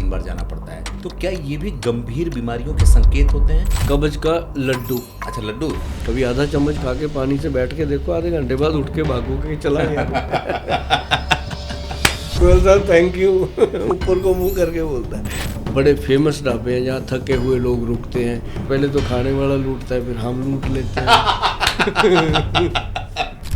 3 बार जाना पड़ता है। तो क्या ये भी गंभीर बीमारियों के संकेत होते हैं? कब्ज का लड्डू। अच्छा, लड्डू। कभी आधा चम्मच खा के पानी से बैठ के देखो, आधे घंटे बाद उठ के भागोगे चला गया। गोयल साहब थैंक यू, ऊपर को मुंह करके बोलता है। बड़े फेमस ढाबे हैं जहाँ थके हुए लोग रुकते हैं। पहले तो खाने वाला लूटता है, फिर हम लूट लेते हैं।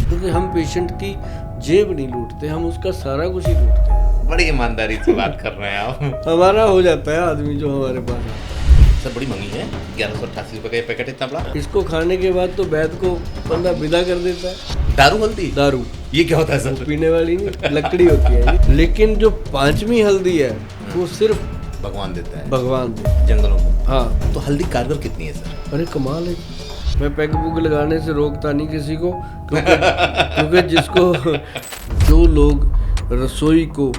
क्योंकि हम पेशेंट की जेब नहीं लूटते, हम उसका सारा कुछ ही लूटते हैं। बड़ी ईमानदारी से बात कर रहे हैं आप। हमारा हो जाता है आदमी जो हमारे पास आता है। सर बड़ी महंगी है, 1188 रुपये का पैकेट इतना बड़ा। इसको खाने के बाद तो वैद्य को बंदा विदा कर देता है। दारू हल्दी? दारू। ये क्या होता है सर? पीने वाली नहीं, लकड़ी होती है ये। लेकिन जो 5वीं हल्दी है वो सिर्फ भगवान देता है, भगवान देता जंगलों में। हाँ। तो हल्दी कारगर कितनी है सर? अरे कमाल है। मैं पैग पुग लगाने से रोकता नहीं किसी को, क्योंकि जिसको जो लोग रसोई को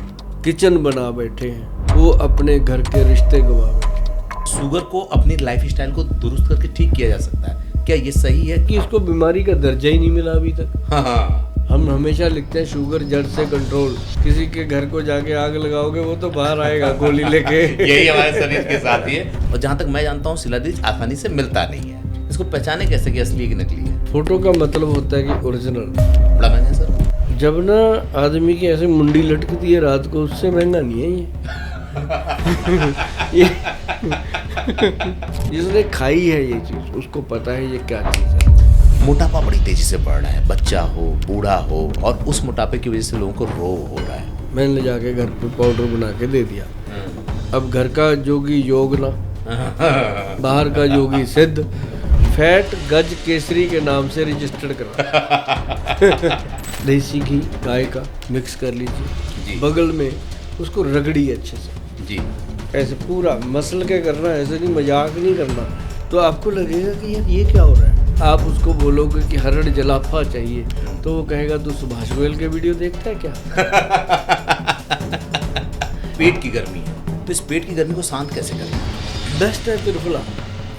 किचन बना बैठे हैं वो अपने घर के रिश्ते गवा बैठे हैं। शुगर को अपनी लाइफस्टाइल को दुरुस्त करके ठीक किया जा सकता है, क्या ये सही है? कि इसको बीमारी का दर्जा ही नहीं मिला अभी तक। हाँ। हम हमेशा लिखते हैं शुगर जड़ से कंट्रोल। किसी के घर को जाके आग लगाओगे वो तो बाहर आएगा गोली लेके। यही हमारे शरीर के साथ ही है। और जहाँ तक मैं जानता हूँ शिलाजीत आसानी से मिलता नहीं है। इसको पहचाने कैसे कि असली है कि नकली है? ये फोटो का मतलब होता है कि ओरिजिनल। बड़ा महंगा है सर? जब ना आदमी की ऐसे मुंडी लटकती है रात को, उससे महंगा नहीं है ये। जिसने खाई है ये चीज उसको पता है ये क्या चीज है। मोटापा बड़ी तेजी से बढ़ रहा है, बच्चा हो बूढ़ा हो, और उस मोटापे की वजह से लोगों को रोग हो रहा है। मैंने ले जाके घर पे पाउडर बना के दे दिया। अब घर का जोगी योग ना, बाहर का जोगी सिद्ध। फैट गज केसरी के नाम से रजिस्टर्ड करा। देसी घी गाय का मिक्स कर लीजिए, बगल में उसको रगड़िए अच्छे से जी। ऐसे पूरा मसल के करना, ऐसे नहीं, मजाक नहीं करना। तो आपको लगेगा कि यार ये क्या हो रहा है। आप उसको बोलोगे कि हरड़ जलाफा चाहिए तो वो कहेगा तू सुभाष गोयल के वीडियो देखता है क्या। पेट की गर्मी है, तो इस पेट की गर्मी को शांत कैसे करें? बेस्ट है त्रिफला।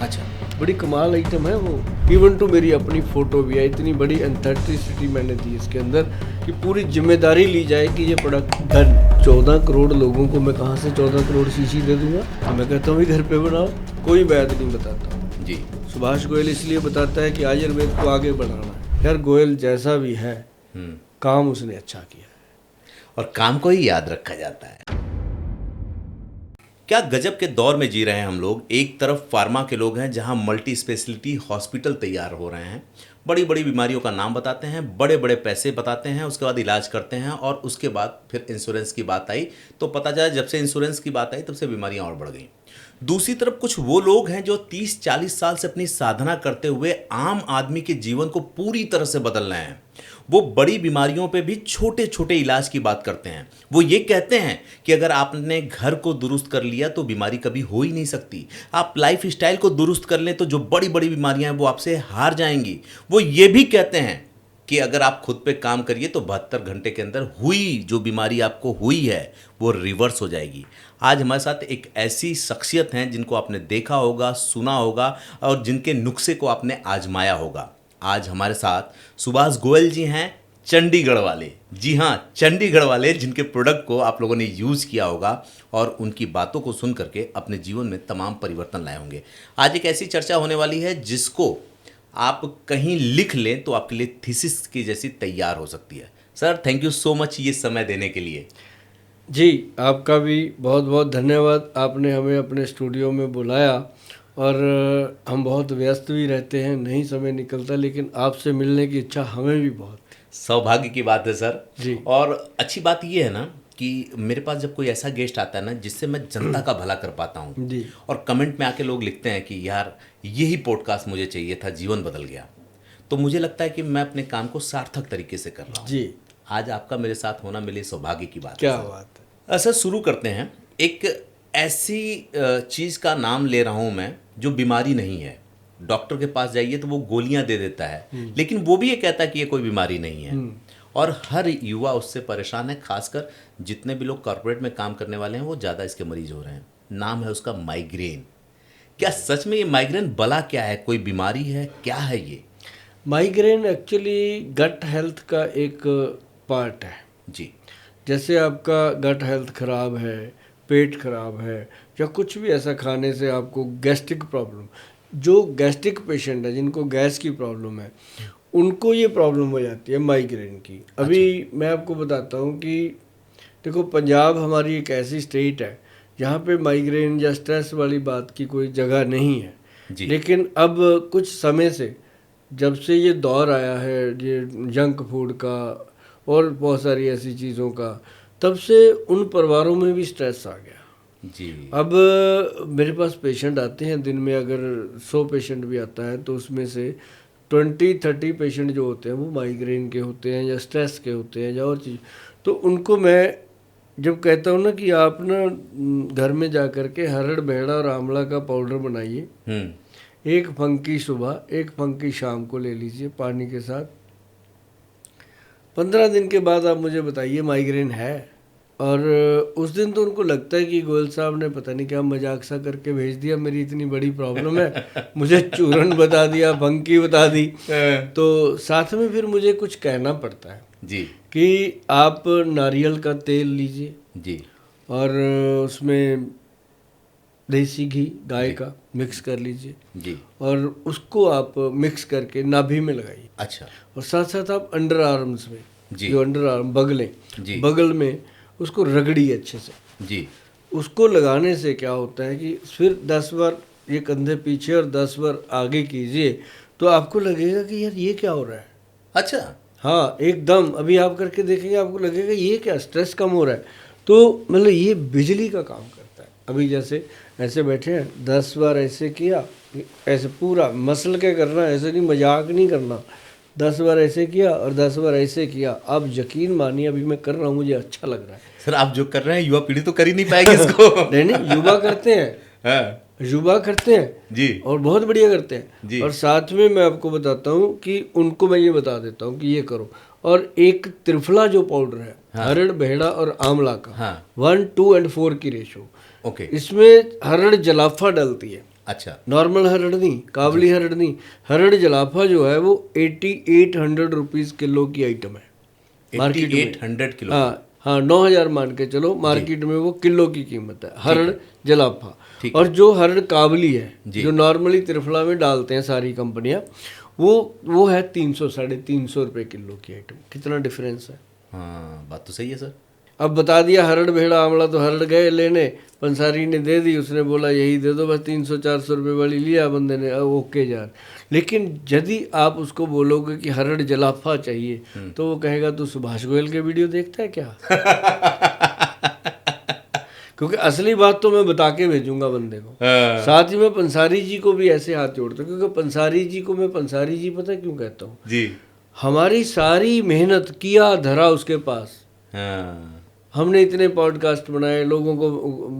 अच्छा, बड़ी कमाल आइटम है वो। इवन टू मेरी अपनी फोटो भी है। इतनी बड़ी एंथेंटिसिटी मैंने दी इसके अंदर कि पूरी जिम्मेदारी ली जाए कि ये प्रोडक्ट डन। 14 करोड़ लोगों को मैं कहाँ से 14 करोड़ शीशी दे दूंगा। तो मैं कहता हूँ घर पे बनाओ, कोई वैद्य नहीं बताता जी। सुभाष गोयल इसलिए बताता है कि आयुर्वेद को आगे बढ़ाना है। यार गोयल जैसा भी है काम उसने अच्छा किया है और काम को ही याद रखा जाता है। क्या गजब के दौर में जी रहे हैं हम लोग। एक तरफ फार्मा के लोग हैं जहां मल्टी स्पेशलिटी हॉस्पिटल तैयार हो रहे हैं, बड़ी बड़ी बीमारियों का नाम बताते हैं, बड़े बड़े पैसे बताते हैं, उसके बाद इलाज करते हैं, और उसके बाद फिर इंश्योरेंस की बात आई तो पता चला जब से इंश्योरेंस की बात आई तब से बीमारियां और बढ़ गई। दूसरी तरफ कुछ वो लोग हैं जो 30-40 साल से अपनी साधना करते हुए आम आदमी के जीवन को पूरी तरह से बदल रहे हैं। वो बड़ी बीमारियों पे भी छोटे छोटे इलाज की बात करते हैं। वो ये कहते हैं कि अगर आपने घर को दुरुस्त कर लिया तो बीमारी कभी हो ही नहीं सकती। आप लाइफ स्टाइल को दुरुस्त कर लें तो जो बड़ी बड़ी बीमारियां हैं वो आपसे हार जाएंगी। वो ये भी कहते हैं कि अगर आप खुद पे काम करिए तो 72 घंटे के अंदर हुई जो बीमारी आपको हुई है वो रिवर्स हो जाएगी। आज हमारे साथ एक ऐसी शख्सियत हैं जिनको आपने देखा होगा, सुना होगा, और जिनके नुस्खे को आपने आजमाया होगा। आज हमारे साथ सुभाष गोयल जी हैं, चंडीगढ़ वाले। जी हाँ, चंडीगढ़ वाले, जिनके प्रोडक्ट को आप लोगों ने यूज़ किया होगा और उनकी बातों को सुन करके अपने जीवन में तमाम परिवर्तन लाए होंगे। आज एक ऐसी चर्चा होने वाली है जिसको आप कहीं लिख लें तो आपके लिए थीसिस की जैसी तैयार हो सकती है। Sir thank you so much ये समय देने के लिए। जी आपका भी बहुत बहुत धन्यवाद। आपने हमें अपने स्टूडियो में बुलाया और हम बहुत व्यस्त भी रहते हैं, नहीं समय निकलता, लेकिन आपसे मिलने की इच्छा हमें भी बहुत। सौभाग्य की बात है सर जी। और अच्छी बात ये है ना कि मेरे पास जब कोई ऐसा गेस्ट आता है ना जिससे मैं जनता का भला कर पाता हूँ जी। और कमेंट में आके लोग लिखते हैं कि यार यही पॉडकास्ट मुझे चाहिए था, जीवन बदल गया, तो मुझे लगता है कि मैं अपने काम को सार्थक तरीके से कर रहा हूँ। जी। आज आपका मेरे साथ होना मेरे सौभाग्य की बात है। क्या बात है। सर शुरू करते हैं। एक ऐसी चीज़ का नाम ले रहा हूँ मैं जो बीमारी नहीं है। डॉक्टर के पास जाइए तो वो गोलियां दे देता है, लेकिन वो भी ये कहता है कि ये कोई बीमारी नहीं है, और हर युवा उससे परेशान है। खासकर जितने भी लोग कॉर्पोरेट में काम करने वाले हैं वो ज़्यादा इसके मरीज हो रहे हैं। नाम है उसका माइग्रेन। क्या सच में ये माइग्रेन बला क्या है, कोई बीमारी है, क्या है ये? माइग्रेन एक्चुअली गट हेल्थ का एक पार्ट है। जी। जैसे आपका गट हेल्थ खराब है, पेट खराब है या कुछ भी ऐसा खाने से आपको गैस्ट्रिक प्रॉब्लम, जो गैस्ट्रिक पेशेंट है जिनको गैस की प्रॉब्लम है उनको ये प्रॉब्लम हो जाती है माइग्रेन की। अभी मैं आपको बताता हूँ कि देखो पंजाब हमारी एक ऐसी स्टेट है जहाँ पे माइग्रेन या स्ट्रेस वाली बात की कोई जगह नहीं है जी। लेकिन अब कुछ समय से जब से ये दौर आया है ये जंक फूड का और बहुत सारी ऐसी चीज़ों का, तब से उन परिवारों में भी स्ट्रेस आ गया जी। अब मेरे पास पेशेंट आते हैं दिन में, अगर 100 पेशेंट भी आता है तो उसमें से 20-30 पेशेंट जो होते हैं वो माइग्रेन के होते हैं या स्ट्रेस के होते हैं या और चीज़। तो उनको मैं जब कहता हूँ ना कि आप ना घर में जा कर के हरड़ बेहड़ा और आंवला का पाउडर बनाइए, एक फंकी सुबह एक फंकी शाम को ले लीजिए पानी के साथ, 15 दिन के बाद आप मुझे बताइए माइग्रेन है। और उस दिन तो उनको लगता है कि गोयल साहब ने पता नहीं क्या मजाक सा करके भेज दिया, मेरी इतनी बड़ी प्रॉब्लम है, मुझे चूरन बता दिया, फंकी बता दी। तो साथ में फिर मुझे कुछ कहना पड़ता है जी कि आप नारियल का तेल लीजिए जी और उसमें देसी घी गाय का मिक्स कर लीजिए जी और उसको आप मिक्स करके नाभि में लगाइए। अच्छा और साथ साथ आप अंडर आर्म्स में, जी। जो अंडर आर्म बगलें, जी। बगल में उसको रगड़िए अच्छे से। जी उसको लगाने से क्या होता है कि फिर 10 बार ये कंधे पीछे और 10 बार आगे कीजिए तो आपको लगेगा कि यार ये क्या हो रहा है। अच्छा हाँ एकदम, अभी आप करके देखेंगे आपको लगेगा ये क्या स्ट्रेस कम हो रहा है। तो मतलब ये बिजली का काम करता है। अभी जैसे ऐसे बैठे हैं, 10 बार ऐसे किया, ऐसे पूरा मसल के करना, ऐसे नहीं, मजाक नहीं करना, 10 बार ऐसे किया और 10 बार ऐसे किया। आप यकीन मानिए अभी मैं कर रहा हूँ, मुझे अच्छा लग रहा है। सर आप जो कर रहे हैं युवा पीढ़ी तो कर ही नहीं पाएगी इसको। नहीं युवा करते हैं, हाँ, युवा करते हैं जी और बहुत बढ़िया करते हैं जी। और साथ में मैं आपको बताता हूँ कि उनको मैं ये बता देता हूँ कि ये करो। और एक त्रिफला जो पाउडर है, हरड़ बेहड़ा और आंवला का, हाँ 1, 2 और 4 की रेशो, ओके। इसमें हरड़ जलाफा डलती है, अच्छा नॉर्मल हरड़ नहीं, काबली हरड़ नहीं, हरड़ जलाफा जो है वो 8800 रुपीज़ किलो की आइटम है मार्केट में। 8800 किलो। हाँ 9000 मान के चलो, मार्केट में वो किलो की कीमत है हरड़ जलाफा। ठीक और जो हरड़ काबली है जी। जो नॉर्मली त्रिफला में डालते हैं सारी कंपनियां, वो है 300-350 रुपये किलो की आइटम। कितना डिफरेंस है। हाँ बात तो सही है सर। अब बता दिया हरड़ भेड़ा आंवला, तो हरड़ गए लेने, पंसारी ने दे दी, उसने बोला यही दे दो बस, 300-400 रुपये वाली लिया बंदे ने, ओके यार। लेकिन यदि आप उसको बोलोगे कि हरड़ जलाफा चाहिए तो वो कहेगा तू सुभाष गोयल के वीडियो देखता है क्या। क्योंकि असली बात तो मैं बता के भेजूंगा बंदे को। साथ ही मैं पंसारी जी को भी ऐसे हाथ जोड़ता हूँ, क्योंकि पंसारी जी को मैं पंसारी जी पता है क्यों कहता हूँ जी। हमारी सारी मेहनत किया धरा उसके पास। हाँ हमने इतने पॉडकास्ट बनाए, लोगों को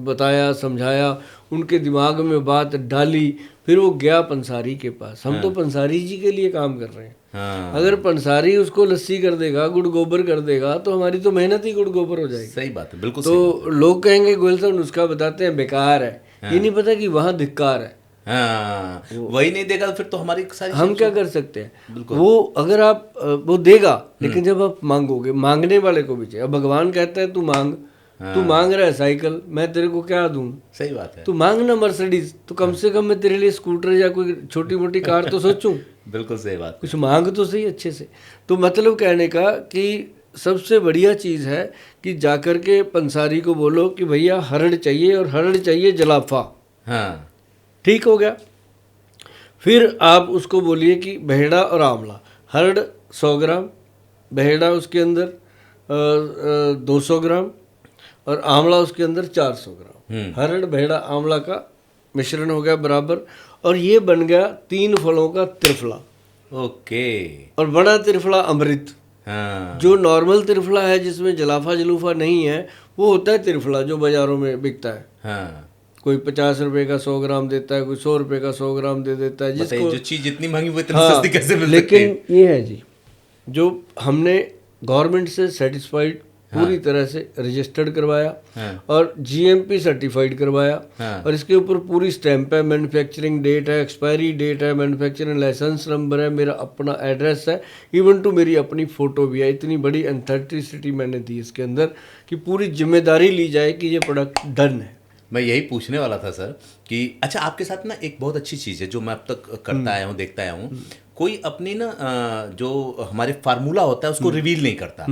बताया, समझाया, उनके दिमाग में बात डाली, फिर वो गया पंसारी के पास। हम तो पंसारी जी के लिए काम कर रहे हैं। हाँ अगर पंसारी उसको लस्सी कर देगा, गुड़ गोबर कर देगा, तो हमारी तो मेहनत ही गुड़ गोबर हो जाएगी। सही बात है, बिल्कुल। तो लोग कहेंगे गोयल साहब नुस्खा बताते हैं बेकार है, ये नहीं पता कि वहाँ धिक्कार है। हाँ वही नहीं देगा फिर तो हमारी सारी हम क्या कर सकते हैं। वो अगर आप वो देगा, लेकिन जब आप मांगोगे, मांगने वाले को भी चाहिए। अब भगवान कहता है तू मांग, तू मांग रहा है साइकिल, मैं तेरे को क्या दूं। सही बात है। तू मांग ना मर्सिडीज, तो कम से कम मैं तेरे लिए स्कूटर या कोई छोटी मोटी कार तो सोचूं। बिल्कुल सही बात। कुछ मांग तो सही अच्छे से। तो मतलब कहने का कि सबसे बढ़िया चीज़ है कि जाकर के पंसारी को बोलो कि भैया हरड़ चाहिए और हरड़ चाहिए जलाफा। हाँ ठीक हो गया। फिर आप उसको बोलिए कि बेहड़ा और आंवला, हरड़ 100 ग्राम, बेहड़ा उसके अंदर 200 ग्राम और आंवला उसके अंदर 400 ग्राम। हरड़ बेहड़ा आंवला का मिश्रण हो गया बराबर, और ये बन गया 3 फलों का त्रिफला। ओके। और बड़ा त्रिफला अमृत। हाँ जो नॉर्मल त्रिफला है जिसमें जलाफा जलूफा नहीं है, वो होता है त्रिफला जो बाजारों में बिकता है। हाँ कोई 50 रुपए का 100 ग्राम देता है, कोई 100 रुपए का 100 ग्राम दे देता है। जिसको जो चीज जितनी महंगी वो इतनी हाँ, सस्ती कैसे मिल सकती है। लेकिन ये है जी, जो हमने गवर्नमेंट से सेटिस्फाइड पूरी तरह से रजिस्टर्ड करवाया हाँ। और जीएमपी सर्टिफाइड करवाया हाँ। और इसके ऊपर पूरी स्टैंप है, मैन्युफैक्चरिंग डेट है, एक्सपायरी डेट है, मैन्युफैक्चरिंग लाइसेंस नंबर है, मेरा अपना एड्रेस है, इवन टू मेरी अपनी फ़ोटो भी है। इतनी बड़ी एंथेंटिसिटी मैंने दी इसके अंदर कि पूरी जिम्मेदारी ली जाए कि ये प्रोडक्ट डन है। मैं यही पूछने वाला था सर कि अच्छा, आपके साथ ना एक बहुत अच्छी चीज़ है जो मैं अब तक करता आया हूँ, देखता आया हूँ, कोई अपनी ना जो हमारे फार्मूला होता है उसको रिवील नहीं करता।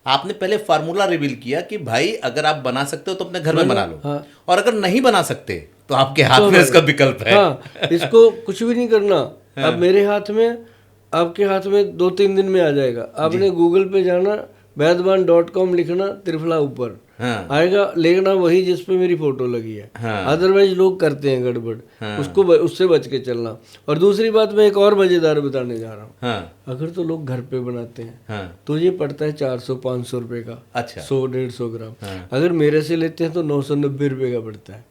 आपने पहले फार्मूला रिवील किया कि भाई अगर आप बना सकते हो तो अपने घर में बना लो, हाँ। और अगर नहीं बना सकते तो आपके हाथ में इसका विकल्प है। हाँ, इसको कुछ भी नहीं करना। अब मेरे हाथ में, आपके हाथ में 2-3 दिन में आ जाएगा। आपने गूगल पे जाना, वैद्यवान.com लिखना, त्रिफला ऊपर हाँ। आएगा, लेना वही जिस पे मेरी फोटो लगी है। हाँ। अदरवाइज लोग करते हैं गड़बड़, उससे बच के चलना। और दूसरी बात मैं एक और मजेदार बताने जा रहा हूँ। हाँ। अगर तो लोग घर पे बनाते हैं हाँ। तो ये पड़ता है 400-500 रुपये का, अच्छा। 100-150 ग्राम। हाँ। अगर मेरे से लेते हैं तो 990 रुपये का पड़ता है।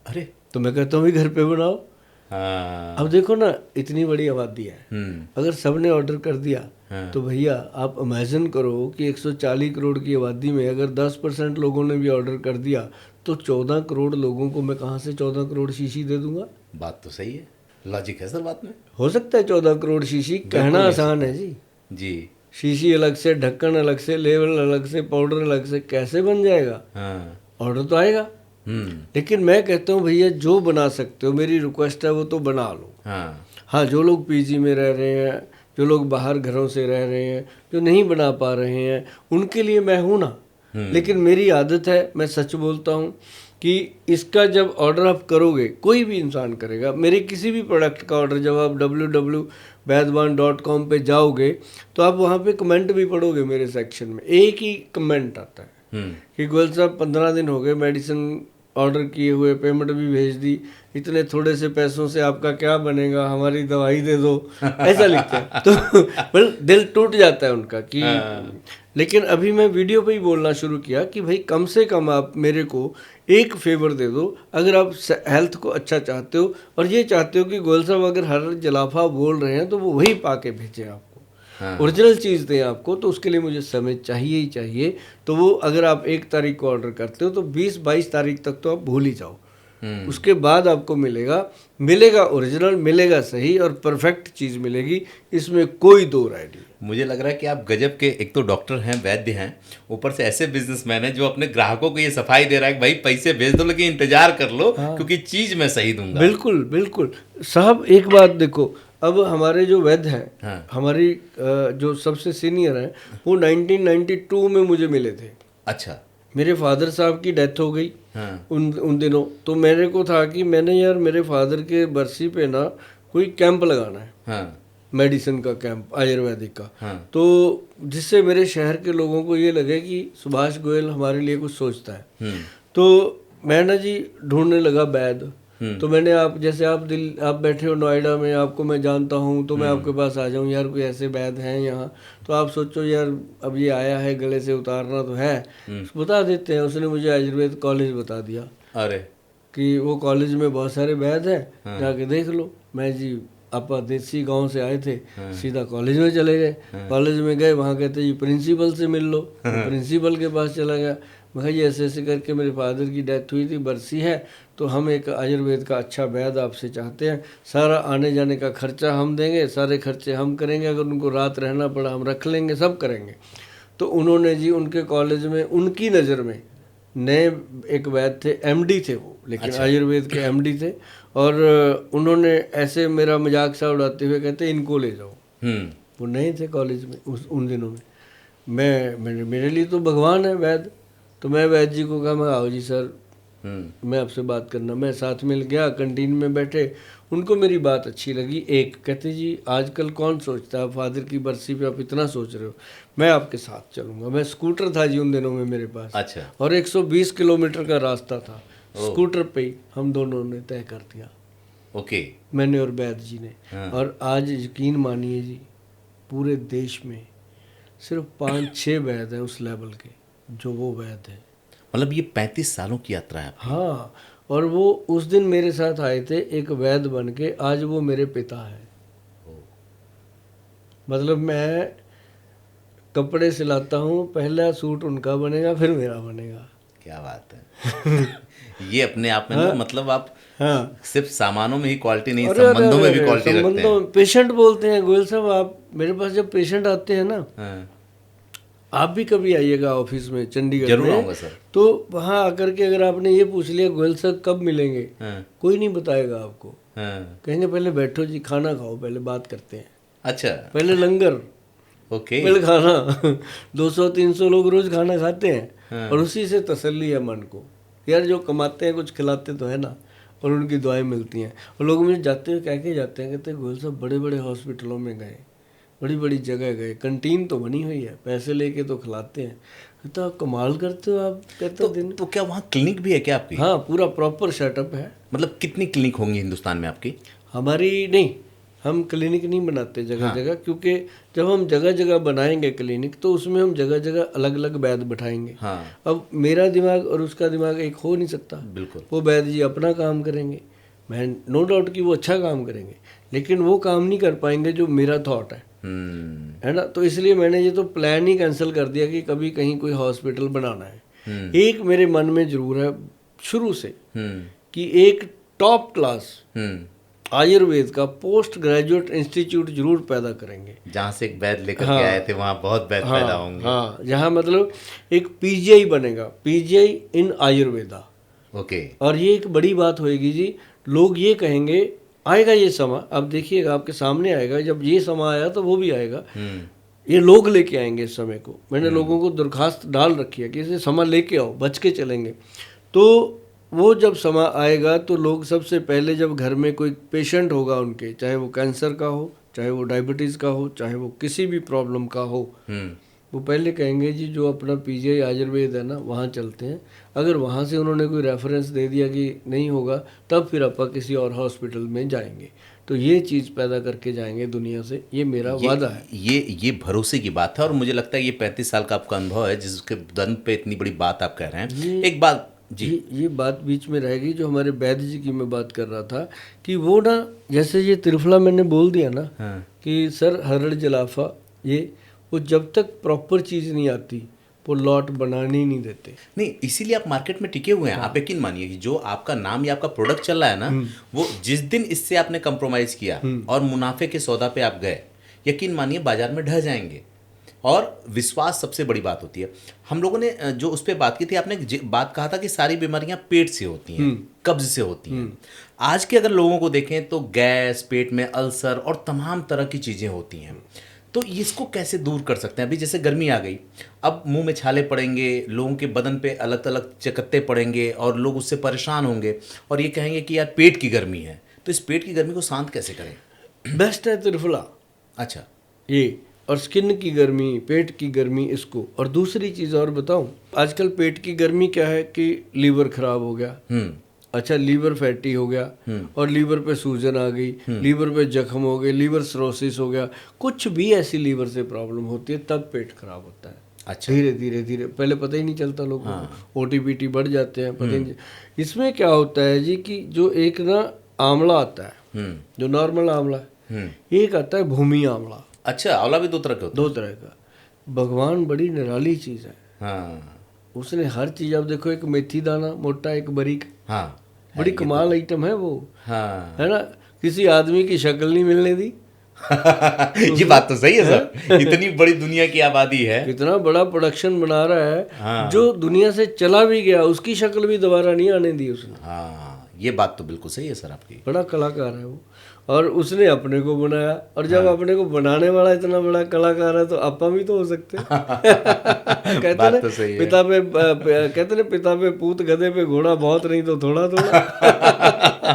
अरे, तो मैं कहता हूँ भी घर पे बनाओ। हाँ। अब देखो ना, इतनी बड़ी आबादी है, हम्म। अगर सबने ऑर्डर कर दिया हाँ। तो भैया आप इमेजिन करो कि 140 करोड़ की आबादी में अगर 10% लोगों ने भी ऑर्डर कर दिया तो 14 करोड़ लोगों को मैं कहाँ से 14 करोड़ शीशी दे दूंगा? बात तो सही है, लॉजिक है सर बात में। हो सकता है 14 करोड़ शीशी, कहना आसान है जी। जी। शीशी अलग से, ढक्कन अलग से, लेवल अलग से, पाउडर अलग से, कैसे बन जाएगा? हाँ। ऑर्डर तो आएगा। लेकिन मैं कहता हूँ भैया जो बना सकते हो, मेरी रिक्वेस्ट है वो तो बना लो। हाँ। हाँ, जो लोग पीजी में रह रहे हैं, जो लोग बाहर घरों से रह रहे हैं, जो नहीं बना पा रहे हैं, उनके लिए मैं हूँ ना। लेकिन मेरी आदत है, मैं सच बोलता हूँ कि इसका जब ऑर्डर आप करोगे, कोई भी इंसान करेगा, मेरे किसी भी प्रोडक्ट का ऑर्डर जब आप www.वैद्यवान.com पे जाओगे तो आप वहाँ पे कमेंट भी पढ़ोगे। मेरे सेक्शन में एक ही कमेंट आता है कि गोयल साहब 15 दिन हो गए मेडिसिन ऑर्डर किए हुए, पेमेंट भी भेज दी, इतने थोड़े से पैसों से आपका क्या बनेगा, हमारी दवाई दे दो, ऐसा लिखते हैं। तो मतलब दिल टूट जाता है उनका कि लेकिन अभी मैं वीडियो पे ही बोलना शुरू किया कि भाई कम से कम आप मेरे को एक फेवर दे दो, अगर आप हेल्थ को अच्छा चाहते हो और ये चाहते हो कि गोयल साहब अगर हर जलाफा बोल रहे हैं तो वो वही पा के भेजें आपको, ओरिजिनल चीज़ दें आपको, तो उसके लिए मुझे समय चाहिए ही चाहिए। तो वो अगर आप 1 तारीख को ऑर्डर करते हो तो 20-22 तारीख तक तो आप भूल ही जाओ, उसके बाद आपको मिलेगा ओरिजिनल, मिलेगा सही और परफेक्ट चीज़ मिलेगी, इसमें कोई दो राय नहीं। मुझे लग रहा है कि आप गजब के एक तो डॉक्टर हैं, वैद्य हैं, ऊपर से ऐसे बिजनेसमैन हैं जो अपने ग्राहकों को ये सफाई दे रहा है कि भाई पैसे भेज दो लेकिन इंतजार कर लो, क्योंकि चीज़ मैं सही दूंगा। बिल्कुल बिल्कुल साहब। एक बात देखो, अब हमारे जो वैद्य हैं, हमारी जो सबसे सीनियर हैं, वो 1992 में मुझे मिले थे। अच्छा। मेरे फादर साहब की डेथ हो गई उन दिनों, तो मेरे को था कि मैंने यार मेरे फादर के बरसी पे ना कोई कैंप लगाना है, मेडिसिन का कैंप, आयुर्वेदिक का। तो जिससे मेरे शहर के लोगों को ये लगे कि सुभाष गोयल हमारे लिए कुछ सोचता है। तो मैं ना जी ढूंढने लगा वैद्य। तो मैंने आप जैसे आप बैठे हो नोएडा में, आपको मैं जानता हूँ, तो मैं आपके पास आ जाऊँ, यार कोई ऐसे वैद्य हैं यहाँ, तो आप सोचो यार अब ये आया है, गले से उतारना तो है, बता देते हैं। उसने मुझे आयुर्वेद कॉलेज बता दिया। अरे, कि वो कॉलेज में बहुत सारे वैद्य हैं, जाके देख लो। मैं जी आपा देसी गांव से आए थे, सीधा कॉलेज में चले गए। कॉलेज में गए, वहाँ कहते जी प्रिंसिपल से मिल लो, प्रिंसिपल के पास चला गया। मैं ये ऐसे करके मेरे फादर की डेथ हुई थी, बरसी है, तो हम एक आयुर्वेद का अच्छा वैद्य आपसे चाहते हैं, सारा आने जाने का खर्चा हम देंगे, सारे खर्चे हम करेंगे, अगर उनको रात रहना पड़ा हम रख लेंगे, सब करेंगे। तो उन्होंने जी उनके कॉलेज में, उनकी नज़र में नए एक वैद्य थे, एमडी थे वो, लेकिन आयुर्वेद के एमडी थे, और उन्होंने ऐसे मेरा मजाक सा उड़ाते हुए कहते इनको ले जाओ। वो नए थे कॉलेज में उन दिनों में। मेरे लिए तो भगवान है वैद्य। तो मैं वैद्य जी को कहा, मैं आओ जी सर, मैं आपसे बात करना। मैं साथ में गया, कैंटीन में बैठे, उनको मेरी बात अच्छी लगी। एक कहते जी आजकल कौन सोचता है, फादर की बरसी पे आप इतना सोच रहे हो, मैं आपके साथ चलूँगा। मैं स्कूटर था जी उन दिनों में मेरे पास। अच्छा। और 120 किलोमीटर का रास्ता था, स्कूटर पे ही हम दोनों ने तय कर दिया। ओके। मैंने और वैद्य जी ने। और आज यकीन मानिए जी, पूरे देश में सिर्फ 5-6 वैद्य हैं उस लेवल के जो वो वैद्य हैं। मतलब ये 35 सालों की यात्रा है। हाँ, और वो उस दिन मेरे साथ आए थे एक वैद्य बन के, आज वो मेरे पिता हैं। मतलब मैं कपड़े सिलाता हूँ, पहला सूट उनका बनेगा फिर मेरा बनेगा। क्या बात है। ये अपने आप में ना, मतलब आप हाँ, सिर्फ सामानों में ही क्वालिटी नहीं, अरे संबंधों में भी क्वालिटी रखते संबंधों हैं। में पेशेंट बोलते हैं, गोयल साहब आप मेरे पास जब पेशेंट आते हैं ना, हाँ, आप भी कभी आइएगा ऑफिस में चंडीगढ़ जरूर में, आऊंगा सर। तो वहाँ आकर के अगर आपने ये पूछ लिया गोयल साहब कब मिलेंगे, हाँ, कोई नहीं बताएगा आपको। हाँ, कहेंगे पहले बैठो जी, खाना खाओ, पहले बात करते हैं, अच्छा, पहले लंगर, ओके, पहले खाना। 200-300 लोग रोज खाना खाते हैं, हाँ। और उसी से तसल्ली है मन को, यार जो कमाते हैं कुछ खिलाते तो है ना, और उनकी दुआएं मिलती हैं। और लोग मुझे जाते हुए कह के जाते हैं, कहते हैं गोयल साहब बड़े बड़े हॉस्पिटलों में गए, बड़ी बड़ी जगह गए, कंटीन तो बनी हुई है, पैसे लेके तो खिलाते हैं। तो आप कमाल करते हो आप, कहते हो दिन। तो क्या वहाँ क्लिनिक भी है क्या आपकी? हाँ, पूरा प्रॉपर सेटअप है। मतलब कितनी क्लिनिक होंगी हिंदुस्तान में आपकी? हमारी नहीं, हम क्लिनिक नहीं बनाते जगह जगह, क्योंकि जब हम जगह जगह बनाएंगे क्लिनिक तो उसमें हम जगह जगह अलग अलग वैद्य बैठाएंगे। हाँ, अब मेरा दिमाग और उसका दिमाग एक हो नहीं सकता। बिल्कुल। वो वैद्य जी अपना काम करेंगे, मैं नो डाउट कि वो अच्छा काम करेंगे, लेकिन वो काम नहीं कर पाएंगे जो मेरा थॉट है ना। तो इसलिए मैंने ये तो प्लान ही कैंसिल कर दिया कि कभी कहीं कोई हॉस्पिटल बनाना है। एक मेरे मन में जरूर है शुरू से कि एक टॉप क्लास आयुर्वेद का पोस्ट ग्रेजुएट इंस्टीट्यूट जरूर पैदा करेंगे, जहाँ से एक वैद्य लेकर के आए थे वहाँ बहुत वैद्य पैदा होंगे। हाँ, जहाँ मतलब एक पीजीआई बनेगा, पीजीआई इन आयुर्वेदा। ओके, और ये एक बड़ी बात होएगी जी, लोग ये कहेंगे आएगा ये समा, अब देखिएगा आपके सामने आएगा, जब ये समा आया तो वो भी आएगा। ये लोग लेके आएंगे इस समय को, मैंने लोगों को दरखास्त डाल रखी है कि इसे समा लेके आओ, बच के चलेंगे। तो वो जब समा आएगा तो लोग सबसे पहले जब घर में कोई पेशेंट होगा उनके, चाहे वो कैंसर का हो, चाहे वो डायबिटीज़ का हो, चाहे वो किसी भी प्रॉब्लम का हो, वो पहले कहेंगे जी जो अपना पीजीआई आयुर्वेद है ना वहाँ चलते हैं। अगर वहाँ से उन्होंने कोई रेफरेंस दे दिया कि नहीं होगा, तब फिर अपा किसी और हॉस्पिटल में जाएंगे। तो ये चीज़ पैदा करके जाएंगे दुनिया से, ये मेरा वादा है। ये भरोसे की बात है, और मुझे लगता है ये 35 साल का आपका अनुभव है जिसके दम पे इतनी बड़ी बात आप कह रहे हैं। एक बात जी, ये बात बीच में रहेगी, जो हमारे वैद्य जी की मैं बात कर रहा था कि वो ना, जैसे ये त्रिफला मैंने बोल दिया ना, कि सर हरड़ जलाफा, ये वो जब तक प्रॉपर चीज़ नहीं आती वो लॉट बनाने ही नहीं देते। नहीं, इसीलिए आप मार्केट में टिके हुए हैं। आप यकीन मानिए कि जो आपका नाम या आपका प्रोडक्ट चल रहा है ना, वो जिस दिन इससे आपने कंप्रोमाइज़ किया और मुनाफे के सौदा पे आप गए, यकीन मानिए बाजार में ढह जाएंगे। और विश्वास सबसे बड़ी बात होती है। हम लोगों ने जो उस पर बात की थी, आपने बात कहा था कि सारी बीमारियां पेट से होती हैं, कब्ज से होती हैं। आज के अगर लोगों को देखें तो गैस, पेट में अल्सर और तमाम तरह की चीज़ें होती हैं। तो इसको कैसे दूर कर सकते हैं? अभी जैसे गर्मी आ गई, अब मुंह में छाले पड़ेंगे, लोगों के बदन पे अलग अलग चकत्ते पड़ेंगे और लोग उससे परेशान होंगे और ये कहेंगे कि यार पेट की गर्मी है। तो इस पेट की गर्मी को शांत कैसे करें? बेस्ट है त्रिफला। अच्छा, ये और स्किन की गर्मी, पेट की गर्मी, इसको। और दूसरी चीज़ और बताऊं, आजकल पेट की गर्मी क्या है कि लीवर खराब हो गया, अच्छा लीवर फैटी हो गया, और लीवर पे सूजन आ गई, लीवर पे जख्म हो गए, लीवर सिरोसिस हो गया, कुछ भी ऐसी लीवर से प्रॉब्लम होती है तब पेट खराब होता है। अच्छा, धीरे धीरे धीरे, पहले पता ही नहीं चलता लोगों को, ओटीपीटी बढ़ जाते हैं, पता ही नहीं। इसमें क्या होता है जी कि जो एक ना आंवला आता है, जो नॉर्मल आंवला है, एक आता है भूमि आंवला। अच्छा, आंवला भी दो तरह का होता है? दो तरह का। भगवान बड़ी निराली चीज़ है। हाँ, उसने हर चीज़, आप देखो, एक मेथी दाना मोटा, एक बारीक, हाँ, बड़ी कमाल आइटम है वो, हाँ। है ना। किसी आदमी की शक्ल नहीं मिलने दी। ये बात तो सही है सर। इतनी बड़ी दुनिया की आबादी है, इतना बड़ा प्रोडक्शन बना रहा है, हाँ। जो दुनिया से चला भी गया उसकी शक्ल भी दोबारा नहीं आने दी उसने। हाँ, ये बात तो बिल्कुल सही है सर आपकी। बड़ा कलाकार है वो, और उसने अपने को बनाया। और जब अपने को बनाने वाला इतना बड़ा कलाकार है तो आपा भी तो हो सकते हैं। कहते बात ना तो सही है। पिता पे कहते ना पिता पे पूत, गधे पे घोड़ा, बहुत नहीं तो थोड़ा थोड़ा।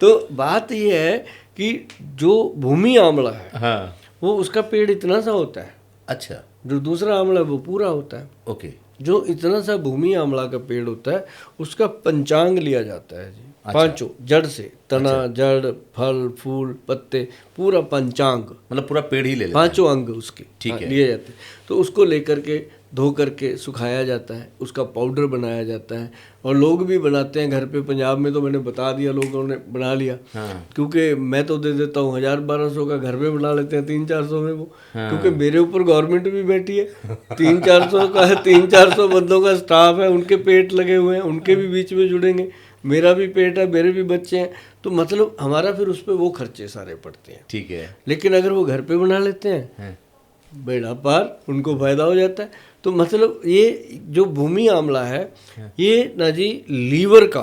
तो बात ये है कि जो भूमि आंवला है, हाँ, वो उसका पेड़ इतना सा होता है, अच्छा, जो दूसरा आंवला है वो पूरा होता है। ओके, जो इतना सा भूमि आंवला का पेड़ होता है उसका पंचांग लिया जाता है जी। पांचों जड़ से, तना, जड़, फल, फूल, पत्ते, पूरा पंचांग, मतलब पूरा पेड़ ही ले लेते हैं। पांचों अंग उसके ठीक है। लिए जाते हैं। तो उसको लेकर के धो करके सुखाया जाता है, उसका पाउडर बनाया जाता है और लोग भी बनाते हैं घर पे। पंजाब में तो मैंने बता दिया, लोगों ने बना लिया। हाँ। क्योंकि मैं तो दे देता हूँ 1000-1200 का, घर पे बना लेते हैं 300-400 में वो। क्योंकि मेरे ऊपर गवर्नमेंट भी बैठी है, 300-400 का 300-400 बंदों का स्टाफ है, उनके पेट लगे हुए हैं, उनके भी बीच में जुड़ेंगे, मेरा भी पेट है, मेरे भी बच्चे हैं, तो मतलब हमारा फिर उस पर वो खर्चे सारे पड़ते हैं। ठीक है। लेकिन अगर वो घर पे बना लेते हैं, बेड़ा पार, उनको फायदा हो जाता है। तो मतलब ये जो भूमि आंवला है, ये ना जी लीवर का,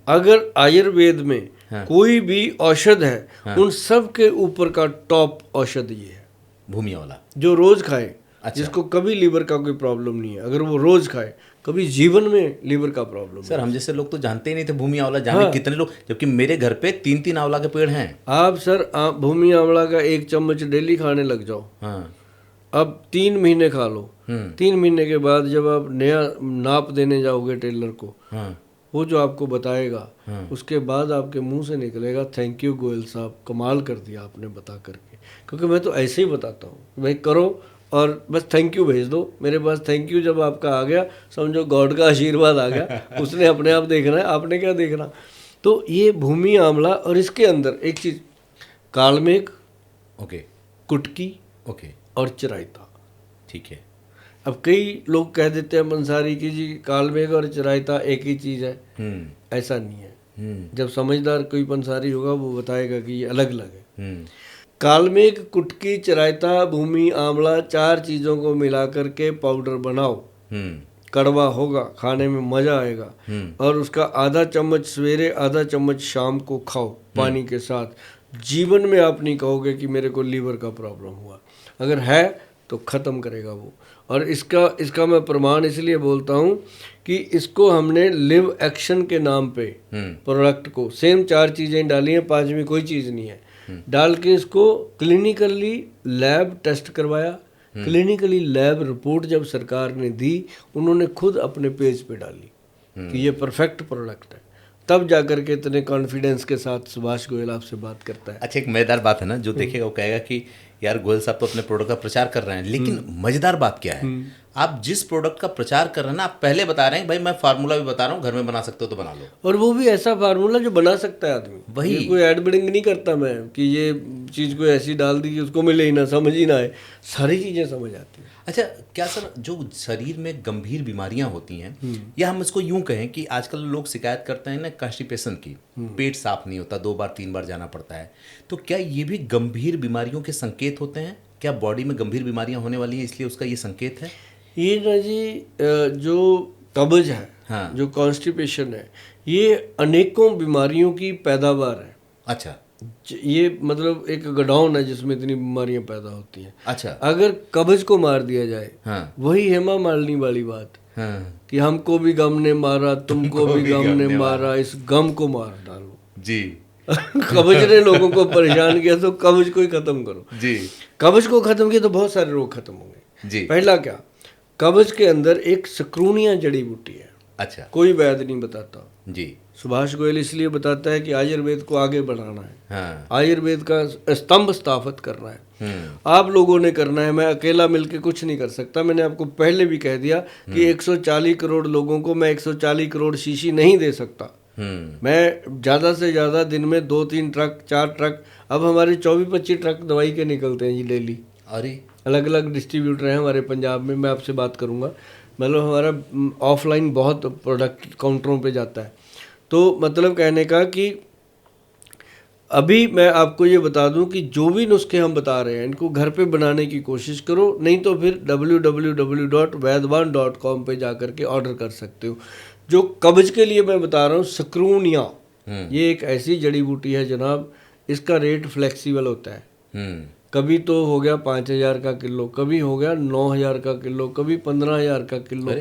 अगर आयुर्वेद में कोई भी औषध है, उन सब के ऊपर का टॉप औषध ये है, भूमि आंवला, जो रोज खाए। अच्छा। जिसको कभी लीवर का कोई प्रॉब्लम नहीं है, अगर वो रोज खाए, कभी जीवन में लीवर का प्रॉब्लम सर हम जैसे लोग तो जानते ही नहीं थे भूमि आंवला, जाने कितने लोग, जबकि मेरे घर पे 3-3 आंवला के पेड़ हैं। आप सर भूमि आंवला का 1 चम्मच डेली खाने लग जाओ, हाँ। अब 3 महीने खा लो, 3 महीने के बाद जब आप नया नाप देने जाओगे टेलर को, वो जो आपको बताएगा, उसके बाद आपके मुंह से निकलेगा थैंक यू गोयल साहब, कमाल कर दिया आपने बता करके। क्योंकि मैं तो ऐसे ही बताता हूँ, भाई करो और बस थैंक यू भेज दो मेरे पास। थैंक यू जब आपका आ गया, समझो गॉड का आशीर्वाद आ गया, उसने अपने आप देखना है, आपने क्या देखना। तो ये भूमि आंवला, और इसके अंदर एक चीज़ कालमेघ, ओके, कुटकी, ओके, और चिरायता। ठीक है। अब कई लोग कह देते हैं पंसारी की जी कालमेघ और चिरायता एक ही चीज़ है, ऐसा नहीं है। जब समझदार कोई पंसारी होगा वो बताएगा कि ये अलग अलग है। कालमेघ, कुटकी, चिरायता, भूमि आंवला, 4 चीज़ों को मिला करके पाउडर बनाओ, कड़वा होगा, खाने में मज़ा आएगा, और उसका आधा चम्मच सवेरे, आधा चम्मच शाम को खाओ पानी के साथ। जीवन में आप नहीं कहोगे कि मेरे को लीवर का प्रॉब्लम हुआ, अगर है तो ख़त्म करेगा वो। और इसका मैं प्रमाण इसलिए बोलता हूँ कि इसको हमने लिव एक्शन के नाम पे प्रोडक्ट को सेम 4 चीज़ें डाली हैं, 5वीं कोई चीज़ नहीं है, डाल के इसको क्लिनिकली लैब टेस्ट करवाया। क्लिनिकली लैब रिपोर्ट जब सरकार ने दी, उन्होंने खुद अपने पेज पे डाली कि ये परफेक्ट प्रोडक्ट है, तब जाकर के इतने कॉन्फिडेंस के साथ सुभाष गोयल आपसे बात करता है। अच्छा, एक मजेदार बात है ना, जो देखेगा वो कहेगा कि यार गोयल साहब तो अपने प्रोडक्ट का प्रचार कर रहे हैं, लेकिन मजेदार बात क्या है, आप जिस प्रोडक्ट का प्रचार कर रहे हैं ना, आप पहले बता रहे हैं भाई मैं फार्मूला भी बता रहा हूँ, घर में बना सकते हो तो बना लो, और वो भी ऐसा फार्मूला जो बना सकता है आदमी। वही कोई एडबिडिंग नहीं करता मैं कि ये चीज़ को ऐसी डाल दी कि उसको मिले ही ना, समझ ही ना आए, सारी चीज़ें समझ आती हैं। अच्छा, क्या सर जो शरीर में गंभीर बीमारियां होती हैं, या हम इसको यूं कहें कि आजकल लोग शिकायत करते हैं ना कॉन्स्टिपेशन की, पेट साफ नहीं होता, 2 बार 3 बार जाना पड़ता है, तो क्या ये भी गंभीर बीमारियों के संकेत होते हैं? क्या बॉडी में गंभीर बीमारियां होने वाली हैं इसलिए उसका ये संकेत है? ये ना जी जो कब्ज है, हाँ, जो कॉन्स्टिपेशन है, ये अनेकों बीमारियों की पैदावार है। अच्छा, ये मतलब एक गोडाउन है जिसमें इतनी बीमारियां पैदा होती हैं। अच्छा, अगर कब्ज को मार दिया जाए, हाँ, वही हेमा मालिनी वाली बात, हाँ, कि हमको भी गम ने मारा, तुमको भी गम ने मारा, इस गम को मार डालो जी। कब्ज ने लोगों को परेशान किया तो कब्ज को ही खत्म करो जी। कब्ज को खत्म किया तो बहुत सारे रोग खत्म होंगे जी। पहला क्या, कब्ज के अंदर एक सक्रूनिया जड़ी बूटी है। अच्छा, कोई वैद्य नहीं बताता जी, सुभाष गोयल इसलिए बताता है कि आयुर्वेद को आगे बढ़ाना है। हाँ। आयुर्वेद का स्तंभ स्थापित करना है, आप लोगों ने करना है, मैं अकेला मिलके कुछ नहीं कर सकता। मैंने आपको पहले भी कह दिया कि 140 करोड़ लोगों को मैं 140 करोड़ शीशी नहीं दे सकता। मैं ज़्यादा से ज़्यादा दिन में 2-3 ट्रक 4 ट्रक, अब हमारे 24-25 ट्रक दवाई के निकलते हैं जी डेली। अरे अलग अलग डिस्ट्रीब्यूटर हैं हमारे पंजाब में, मैं आपसे बात करूँगा, मतलब हमारा ऑफलाइन बहुत प्रोडक्ट काउंटरों पे जाता है। तो मतलब कहने का कि अभी मैं आपको ये बता दूं कि जो भी नुस्खे हम बता रहे हैं इनको घर पे बनाने की कोशिश करो, नहीं तो फिर www.vaidwan.com पे जा करके ऑर्डर कर सकते हो। जो कब्ज के लिए मैं बता रहा हूँ सक्रूनिया, ये एक ऐसी जड़ी बूटी है जनाब, इसका रेट फ्लेक्सिबल होता है। कभी तो हो गया 5,000 का किलो, कभी हो गया 9,000 का किलो, कभी 15,000 का किलो।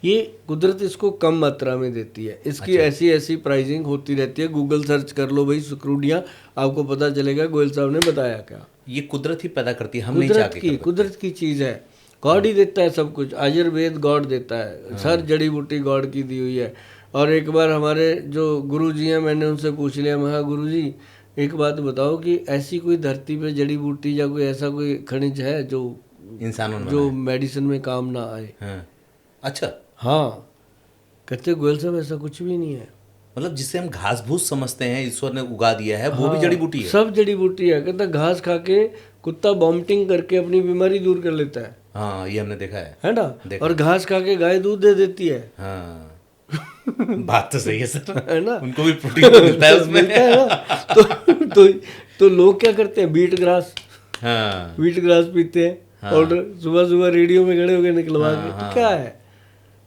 ये कुदरत इसको कम मात्रा में देती है, इसकी ऐसी ऐसी प्राइसिंग होती रहती है। गूगल सर्च कर लो भाई सक्रूनिया, आपको पता चलेगा गोयल साहब ने बताया क्या। ये कुदरत ही पैदा करती है, हम नहीं चाहते, कुदरत की चीज़ है, गॉड ही देता है सब कुछ। आयुर्वेद गॉड देता है, हर जड़ी बूटी गॉड की दी हुई है। और एक बार हमारे जो गुरु जी हैं, मैंने उनसे पूछ लिया, मैं कहा गुरु जी एक बात बताओ कि ऐसी कोई धरती पे जड़ी बूटी या कोई ऐसा कोई खनिज है जो इंसानों ने जो मेडिसिन में काम ना आए। हाँ। अच्छा, हाँ, कहते गोयल साहब ऐसा कुछ भी नहीं है। मतलब जिसे हम घास भूस समझते हैं ईश्वर ने उगा दिया है वो भी हाँ, जड़ी बूटी है। सब जड़ी बूटी है। कहता घास खा के कुत्ता वॉमिटिंग करके अपनी बीमारी दूर कर लेता हाँ, ये हमने देखा है ना। देखा। और घास खा के गाय दूध दे देती है हाँ, बात तो सही है सर, है ना। उनको भी प्रोटीन तो मिलता है उसमें। मिलता है ना। तो लोग क्या करते हैं, बीट ग्रास हाँ, पीते हैं और सुबह सुबह रेडियो में खड़े होकर निकलवा के। तो क्या है,